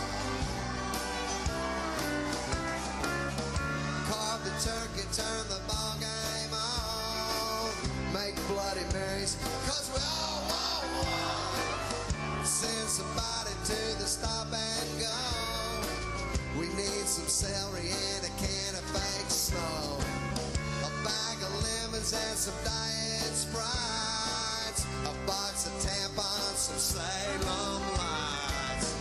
Carve the turkey, turn the ball game on. Make Bloody Marys, 'cause we all want one. Send somebody to the stop and go. We need some celery and a can of fake snow. A bag of lemons and some diet Sprites. A box of tampons, some Salem Lights.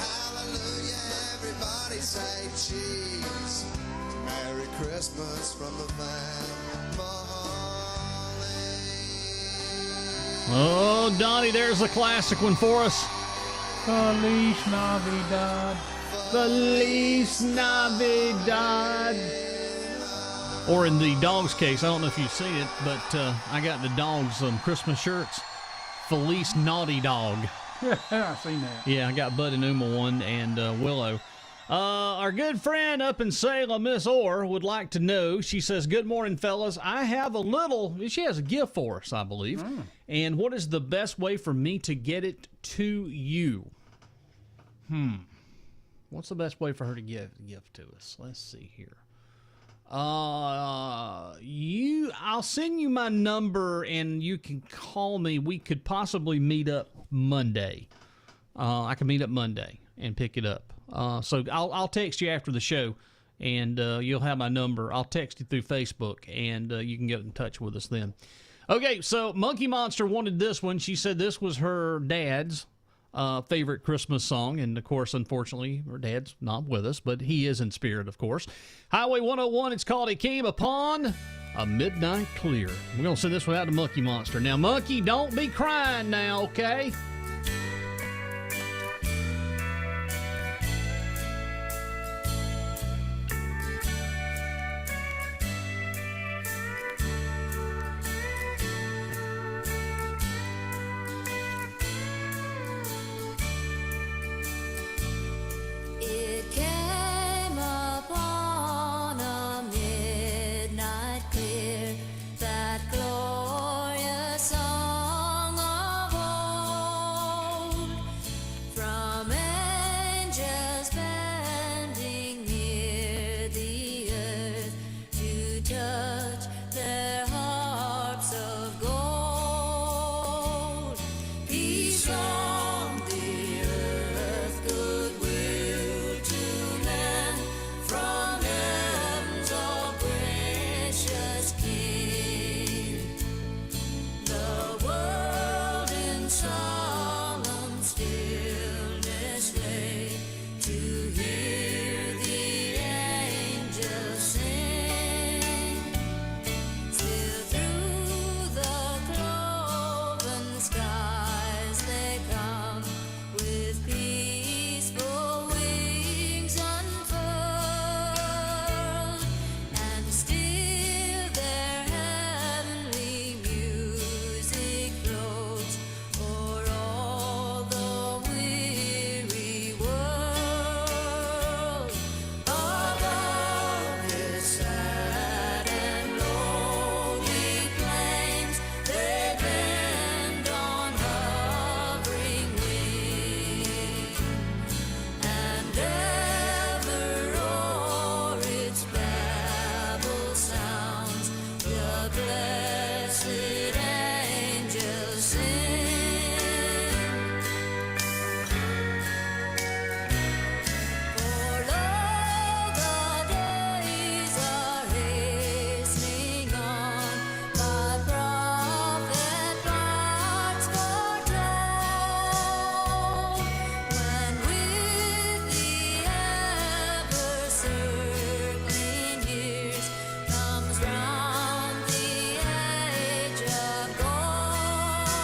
Hallelujah, everybody say cheese. Merry Christmas from the family. Oh, Donnie, there's a classic one for us. Feliz Navidad. Feliz Navidad. Or in the dog's case, I don't know if you've seen it, but I got the dogs some Christmas shirts. Feliz Naughty Dog. Yeah, I've seen that. Yeah, I got Bud and Uma one and Willow. Our good friend up in Salem, Miss Orr, would like to know. She says, good morning, fellas. I have a little, she has a gift for us, I believe. And what is the best way for me to get it to you? What's the best way for her to give a gift to us? Let's see here. I'll send you my number and you can call me. We could possibly meet up Monday. I can meet up Monday and pick it up. So I'll text you after the show, and you'll have my number. I'll text you through Facebook, and you can get in touch with us then. Okay, so Monkey Monster wanted this one. She said this was her dad's favorite Christmas song, and of course, unfortunately, her dad's not with us, but he is in spirit, of course. Highway 101, it's called It Came Upon a Midnight Clear. We're going to send this one out to Monkey Monster. Now, Monkey, don't be crying now, okay? It came upon a midnight clear, that glorious song of old, from angels bending near the earth to touch their harps of gold. Peace on the earth, goodwill to men, from heaven's all gracious King. The world in solemn stillness lay to hear the angels sing. Still through the cloven skies they come, with peaceful wings unfurled, and still their heavenly music floats o'er all the weary world. Above this sad and lonely plains, they bend on hovering wing, and ever o'er its babble sounds the blessed angels sing. For lo, the days are hastening on, by prophet bards foretold, when with the ever-circling years comes round the age of gold,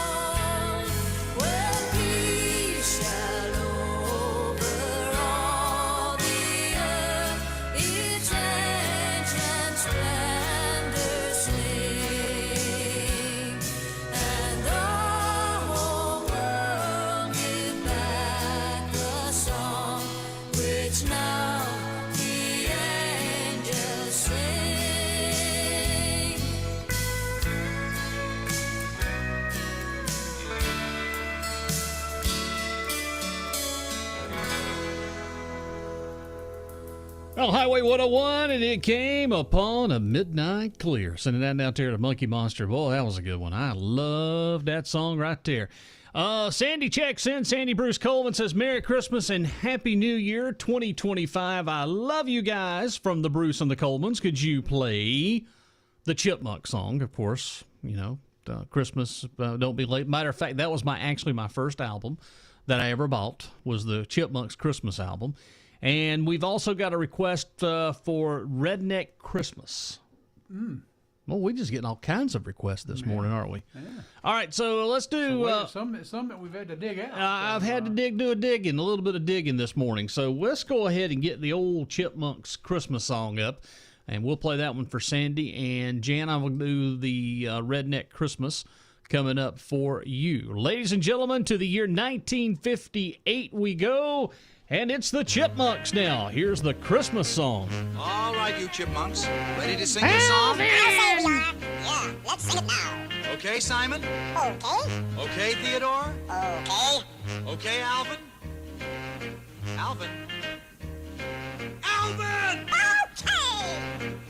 when peace shall over all the earth its ancient splendor sing, and the whole world give back the song which now the angels sing. Well, Highway 101, and it came upon a midnight clear. Sending that out there to Monkey Monster. Boy, that was a good one. I love that song right there. Sandy checks in. Sandy Bruce Coleman says, Merry Christmas and Happy New Year 2025. I love you guys from the Bruce and the Colemans. Could you play the Chipmunk song, of course, you know, Christmas, Don't Be Late. Matter of fact, that was actually my first album that I ever bought, was the Chipmunks Christmas album. And we've also got a request for Redneck Christmas. Well, we're just getting all kinds of requests this morning, aren't we? Yeah. All right, so let's do... some that we've had to dig out. I've had to do a little bit of digging this morning. So let's go ahead and get the old Chipmunks Christmas song up, and we'll play that one for Sandy. And Jan, I will do the Redneck Christmas coming up for you. Ladies and gentlemen, to the year 1958 we go, and it's the Chipmunks now. Here's the Christmas song. All right, you chipmunks. Ready to sing your song? Yeah, let's sing it now. Okay, Simon? Okay. Okay, Theodore? Okay. Okay, Alvin? Alvin? Alvin! Okay.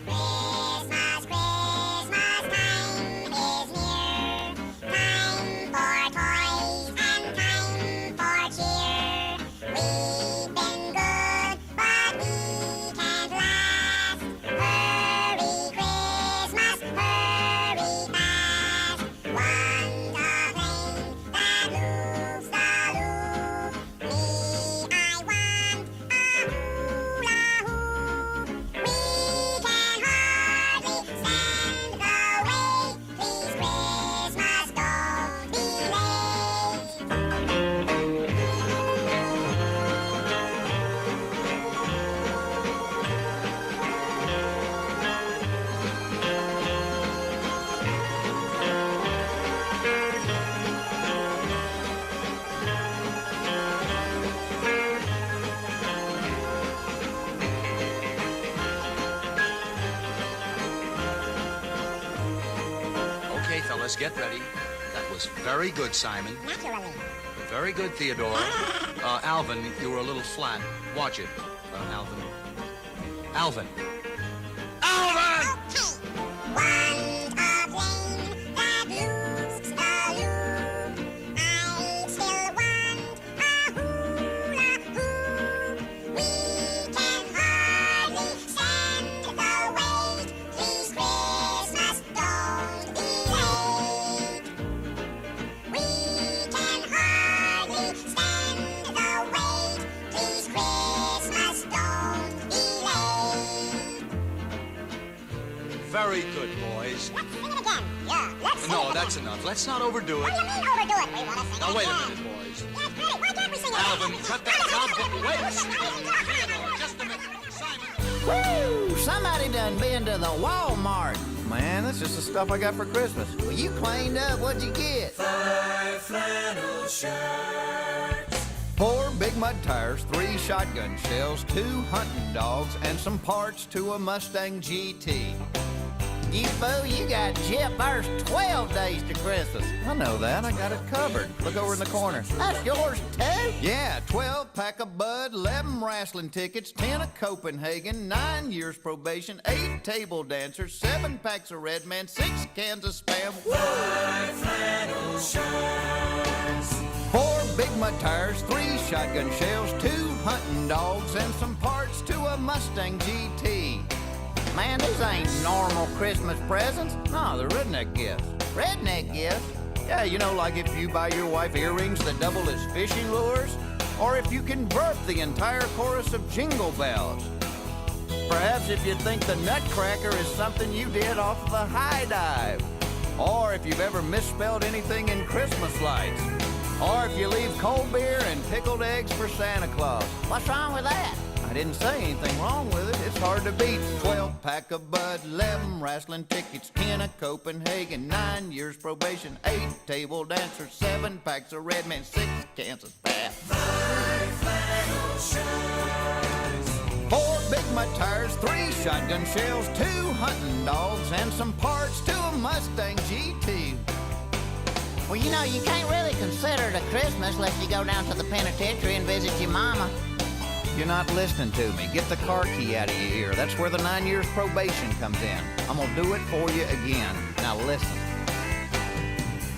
Christmas, Christmas time is near. Time for toys and time for cheer. We've been good, but we can't last. Hurry, Christmas, hurry fast. Want a plane that moves the loop. Me, I want a hula hoop. We can hardly stand the wait. Please, Christmas, don't be Okay, fellas, get ready. That was very good, Simon. Naturally. Very good, Theodore. Alvin, you were a little flat. Watch it, Alvin. Alvin. Alvin! Want a plane that loops the loop. I still want a hula hoop. We can hardly stand the wait. Please, Christmas, don't be late. We can hardly stand the wait. Please, Christmas, don't be late. Very good, boys. Let's sing it again. Yeah, let's sing it No, again. that's enough. Let's not overdo it. What do you mean overdo it? We want to sing Now, it wait a again. minute, boys. Yeah, it's great. Why can't we sing it Alvin, again? cut that down. Wait. Just a minute. Simon. Woo! Somebody done been to the Walmart. Man, that's just the stuff I got for Christmas. Well, you cleaned up. What'd you get? 5 flannel shirts. 4 big mud tires, 3 shotgun shells, 2 hunting dogs, and some parts to a Mustang GT. You fool, you got Chip. There's 12 days to Christmas. I know that. I got it covered. Look over in the corner. That's yours, too? Yeah, 12 pack of Bud, 11 wrestling tickets, 10 of Copenhagen, 9 years probation, 8 table dancers, 7 packs of Red Man, 6 cans of Spam. 5 flannel shirts. 4 big mud tires, 3 shotgun shells, 2 hunting dogs, and some parts to a Mustang GT. Man, these ain't normal Christmas presents. No, they're redneck gifts. Redneck gifts? Yeah, you know, like if you buy your wife earrings that double as fishing lures, or if you convert the entire chorus of Jingle Bells. Perhaps if you think the Nutcracker is something you did off of the high dive, or if you've ever misspelled anything in Christmas lights, or if you leave cold beer and pickled eggs for Santa Claus. What's wrong with that? I didn't say anything wrong with it. It's hard to beat. 12 pack of Bud, 11 wrestling tickets, 10 of Copenhagen, 9 years probation, 8 table dancers, 7 packs of Red Man, 6 cans of Spam. 5 flannel shirts. 4 big mud tires, 3 shotgun shells, 2 hunting dogs, and some parts to a Mustang GT. Well, you know, you can't really consider it a Christmas unless you go down to the penitentiary and visit your mama. You're not listening to me. Get the car key out of your ear. That's where the 9 years probation comes in. I'm gonna do it for you again. Now listen.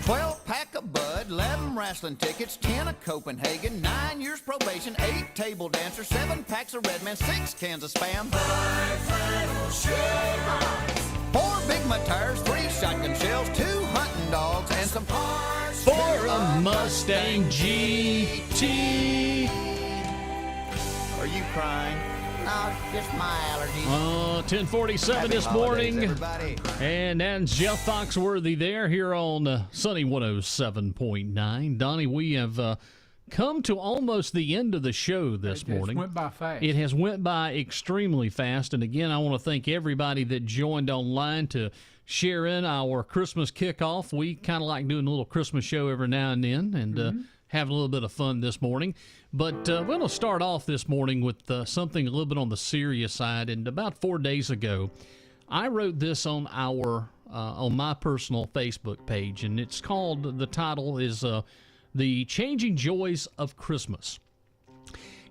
12 pack of Bud, 11 wrestling tickets, 10 of Copenhagen, 9 years probation, 8 table dancers, 7 packs of Red Man, 6 cans of Spam. 5 flannel shirts. 4 big mud tires, 3 shotgun shells, 2 hunting dogs, and some parts for a Mustang GT. Are you crying? No, it's just my allergies. 10:47 Happy this holidays, morning. everybody. And that's Jeff Foxworthy there here on Sunny 107.9. Donnie, we have come to almost the end of the show this morning. It went by fast. It has went by extremely fast. And again, I want to thank everybody that joined online to share in our Christmas kickoff. We kind of like doing a little Christmas show every now and then and have a little bit of fun this morning. But we're going to start off this morning with something a little bit on the serious side. And about 4 days ago, I wrote this on on my personal Facebook page, and it's called, the title is The Changing Joys of Christmas.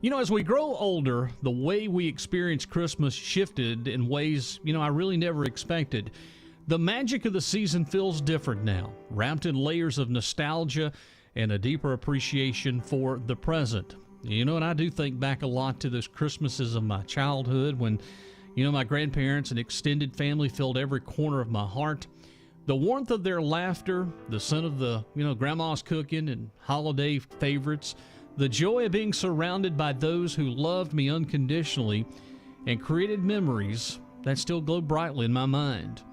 You know, as we grow older, the way we experience Christmas shifted in ways, I really never expected. The magic of the season feels different now, wrapped in layers of nostalgia and a deeper appreciation for the present. And I do think back a lot to those Christmases of my childhood when, my grandparents and extended family filled every corner of my heart. The warmth of their laughter, the scent of the, grandma's cooking and holiday favorites, the joy of being surrounded by those who loved me unconditionally and created memories that still glow brightly in my mind.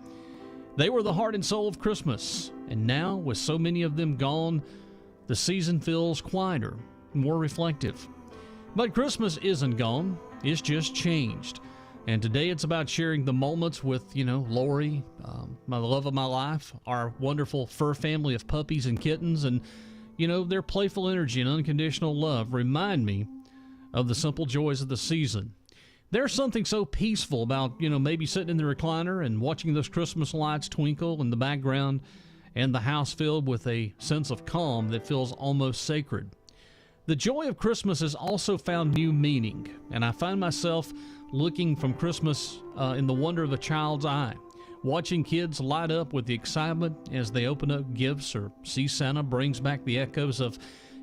They were the heart and soul of Christmas, and now, with so many of them gone, the season feels quieter, more reflective. But Christmas isn't gone, it's just changed. And today it's about sharing the moments with, Lori, my love of my life, our wonderful fur family of puppies and kittens, and, their playful energy and unconditional love remind me of the simple joys of the season. There's something so peaceful about, maybe sitting in the recliner and watching those Christmas lights twinkle in the background and the house filled with a sense of calm that feels almost sacred. The joy of Christmas has also found new meaning, and I find myself looking from Christmas in the wonder of a child's eye, watching kids light up with the excitement as they open up gifts or see Santa brings back the echoes of,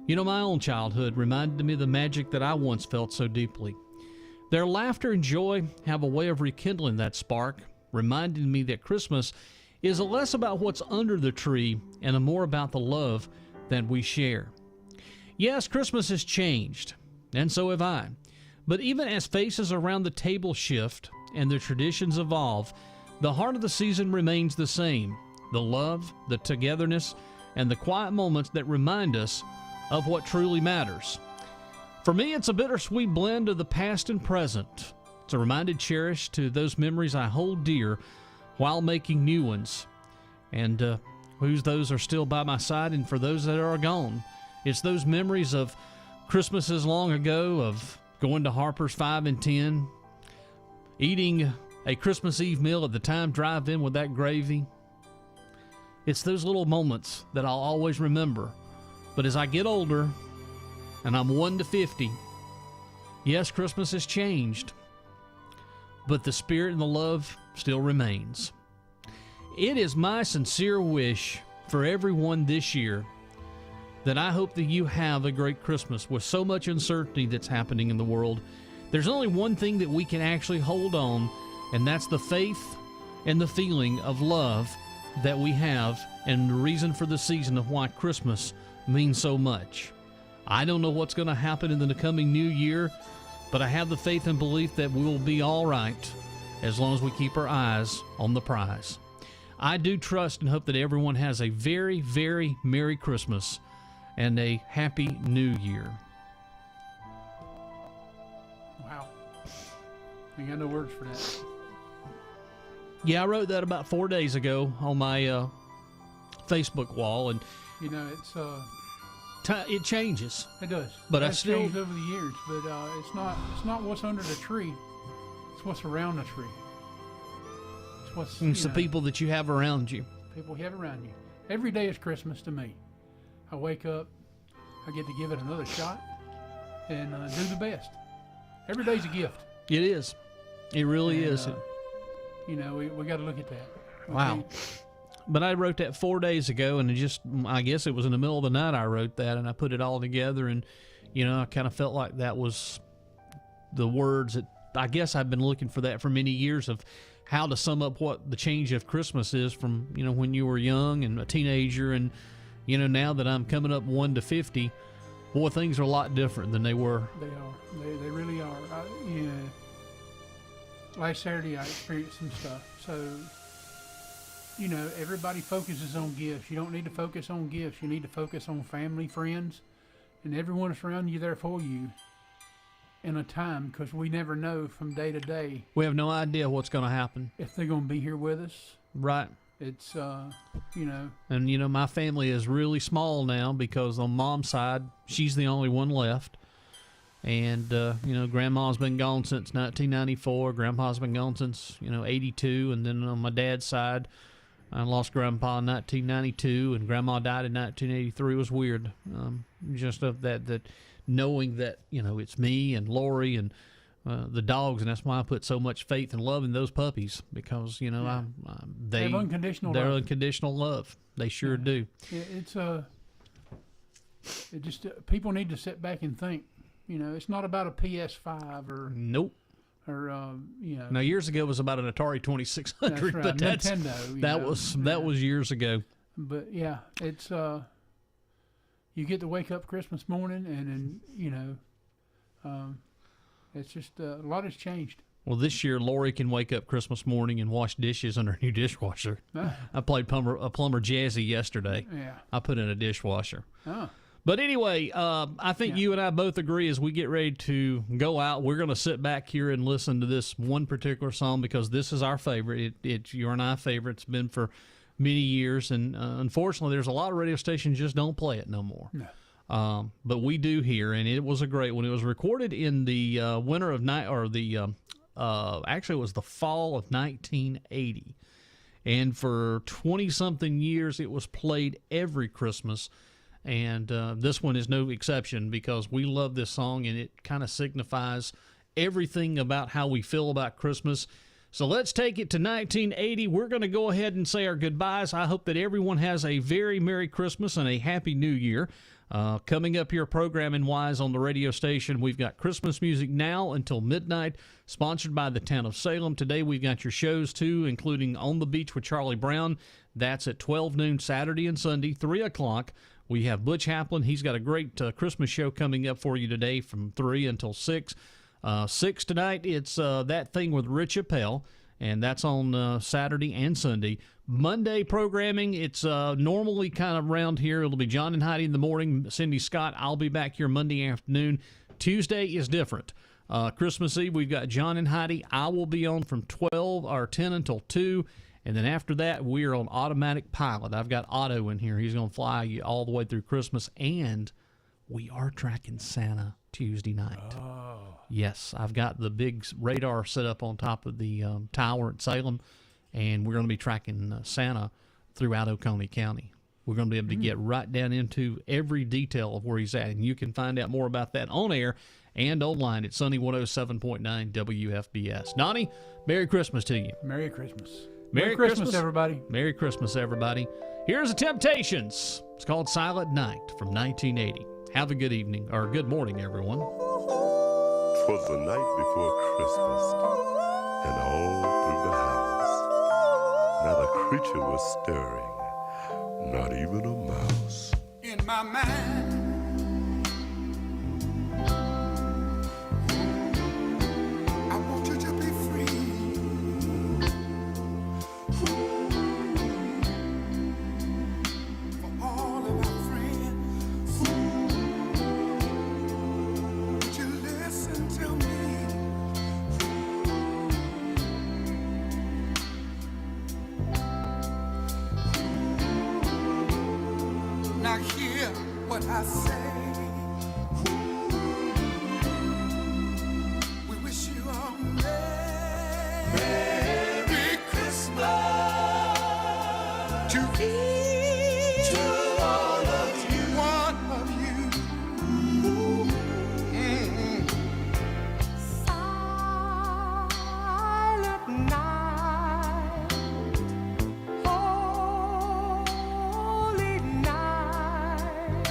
my own childhood, reminded me of the magic that I once felt so deeply. Their laughter and joy have a way of rekindling that spark, reminding me that Christmas is less about what's under the tree and more about the love that we share. Yes, Christmas has changed, and so have I. But even as faces around the table shift and the traditions evolve, the heart of the season remains the same: the love, the togetherness, and the quiet moments that remind us of what truly matters. For me, it's a bittersweet blend of the past and present. It's a reminder cherished to those memories I hold dear while making new ones. And whose those are still by my side, and for those that are gone. It's those memories of Christmases long ago, of going to Harper's 5 and 10, eating a Christmas Eve meal at the Time Drive-In with that gravy. It's those little moments that I'll always remember. But as I get older, and I'm 1 to 50, yes, Christmas has changed, but the spirit and the love still remains. It is my sincere wish for everyone this year that I hope that you have a great Christmas. With so much uncertainty that's happening in the world, there's only one thing that we can actually hold on, and that's the faith and the feeling of love that we have, and the reason for the season of why Christmas means so much. I don't know what's going to happen in the coming new year, but I have the faith and belief that we will be all right as long as we keep our eyes on the prize. I do trust and hope that everyone has a very, very Merry Christmas and a Happy New Year. Wow. I got no words for that. Yeah, I wrote that about 4 days ago on my Facebook wall, and it's it changes. It does. But it's changed over the years, but it's not what's under the tree. It's what's around the tree. It's the people that you have around you. People you have around you. Every day is Christmas to me. I wake up, I get to give it another shot, and do the best. Every day's a gift. It is. It really is. We got to look at that. Wow. But I wrote that 4 days ago, and I guess it was in the middle of the night I wrote that, and I put it all together, and, I kind of felt like that was the words that I guess I've been looking for that for many years, of how to sum up what the change of Christmas is from, when you were young and a teenager, and, now that I'm coming up 1 to 50, boy, things are a lot different than they were. They are. They really are. last Saturday I experienced some stuff. So, you know, everybody focuses on gifts. You don't need to focus on gifts. You need to focus on family, friends, and everyone surrounding you there for you in a time, because we never know from day to day. We have no idea what's going to happen. If they're going to be here with us. Right. It's, you know. And, you know, my family is really small now because on Mom's side, she's the only one left. And, you know, Grandma's been gone since 1994. Grandpa's been gone since, 82. And then on my dad's side, I lost Grandpa in 1992, and Grandma died in 1983. It was weird. Just of that knowing that, it's me and Lori and the dogs, and that's why I put so much faith and love in those puppies, because, they have unconditional they're love. Unconditional love. They sure do. It's it just people need to sit back and think. It's not about a PS5 or nope. Or Now years ago it was about an Atari 2600, that's right. but that's Nintendo. that was years ago. But yeah, it's you get to wake up Christmas morning, and then it's just a lot has changed. Well, this year Lori can wake up Christmas morning and wash dishes in her new dishwasher. I played plumber Jazzy yesterday. Yeah. I put in a dishwasher. Oh. But anyway, I think you and I both agree as we get ready to go out, we're going to sit back here and listen to this one particular song because this is our favorite. It's your and I favorite. It's been for many years, and unfortunately, there's a lot of radio stations just don't play it no more. No. But we do here, and it was a great one. It was recorded in the winter of actually it was the fall of 1980, and for 20-something years, it was played every Christmas. And this one is no exception because we love this song, and it kind of signifies everything about how we feel about Christmas. So let's take it to 1980. We're going to go ahead and say our goodbyes. I hope that everyone has a very Merry Christmas and a Happy New Year. Coming up here programming-wise on the radio station, we've got Christmas music now until midnight, sponsored by the town of Salem. Today we've got your shows, too, including On the Beach with Charlie Brown. That's at 12 noon Saturday and Sunday, 3 o'clock. We have Butch Haplin. He's got a great Christmas show coming up for you today from 3 until 6. 6 tonight, it's That Thing with Rich Appel, and that's on Saturday and Sunday. Monday programming, it's normally kind of around here. It'll be John and Heidi in the morning, Cindy Scott. I'll be back here Monday afternoon. Tuesday is different. Christmas Eve, we've got John and Heidi. I will be on from 12 or 10 until 2. And then after that, we're on automatic pilot. I've got Otto in here. He's going to fly you all the way through Christmas. And we are tracking Santa Tuesday night. Oh. Yes, I've got the big radar set up on top of the tower at Salem. And we're going to be tracking Santa throughout Oconee County. We're going to be able to get right down into every detail of where he's at. And you can find out more about that on air and online at Sunny 107.9 WFBS. Donnie, Merry Christmas to you. Merry Christmas. Merry Christmas, everybody. Merry Christmas, everybody. Here's the Temptations. It's called Silent Night from 1980. Have a good evening, or good morning, everyone. 'Twas the night before Christmas, and all through the house, not a creature was stirring, not even a mouse. In my mind, I want you to be free. For all of our friends, would you listen to me? Now hear what I say. We wish you all Merry Christmas to each one of you. One of you. Silent night, holy night.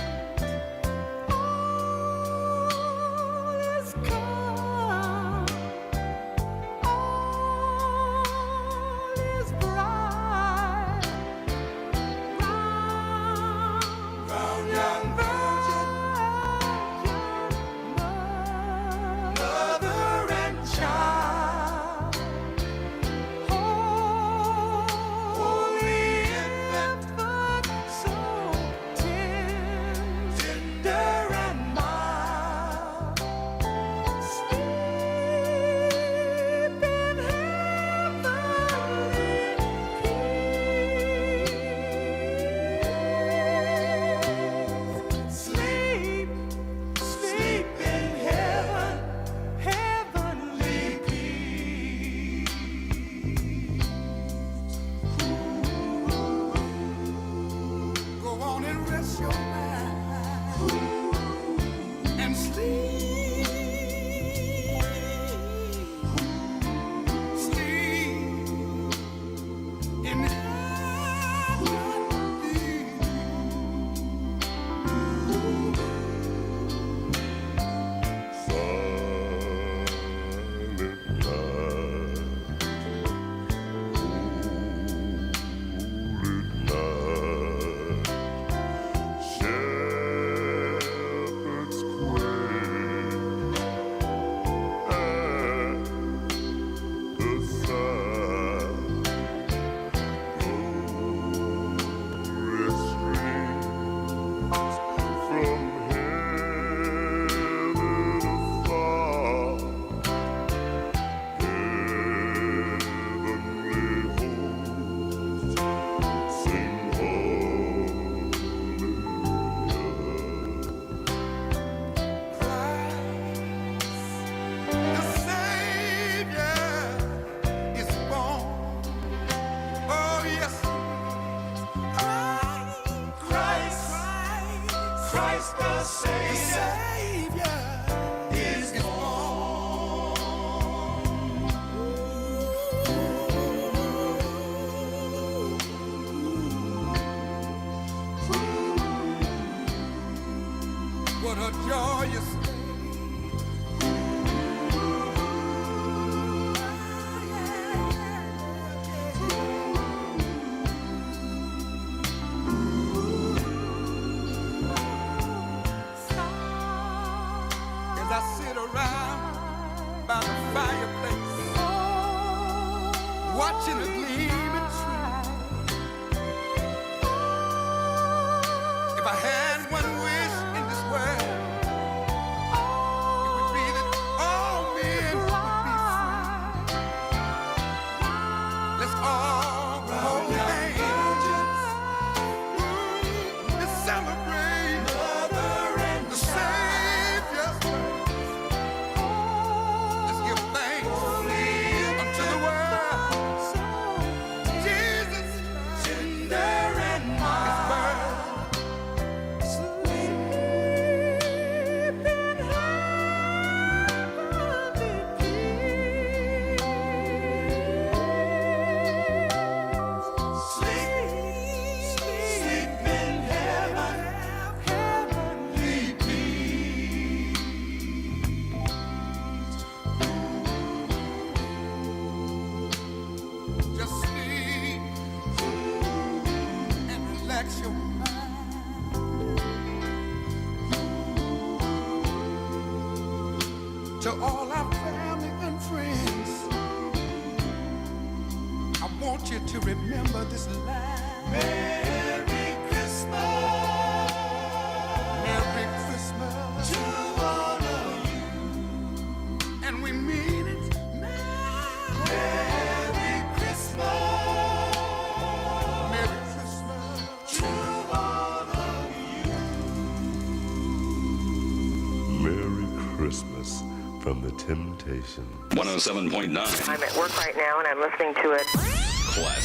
Christ the Savior is born. What a joyous day. As I sit around by the fireplace, watching the gleaming tree. If I had one wish in this world, it would be that all men would be free. Let's all hold hands and celebrate the Savior's birth. Let's give thanks unto the world. Jesus, tender and mild. Just sleep and relax your mind. To all our family and friends, I want you to remember this line. Merry Christmas. Merry Christmas to all of you. And we mean it. Merry Christmas. Merry Christmas to all of you. Merry Christmas from the Temptation. 107.9. I'm at work right now and I'm listening to it. Class.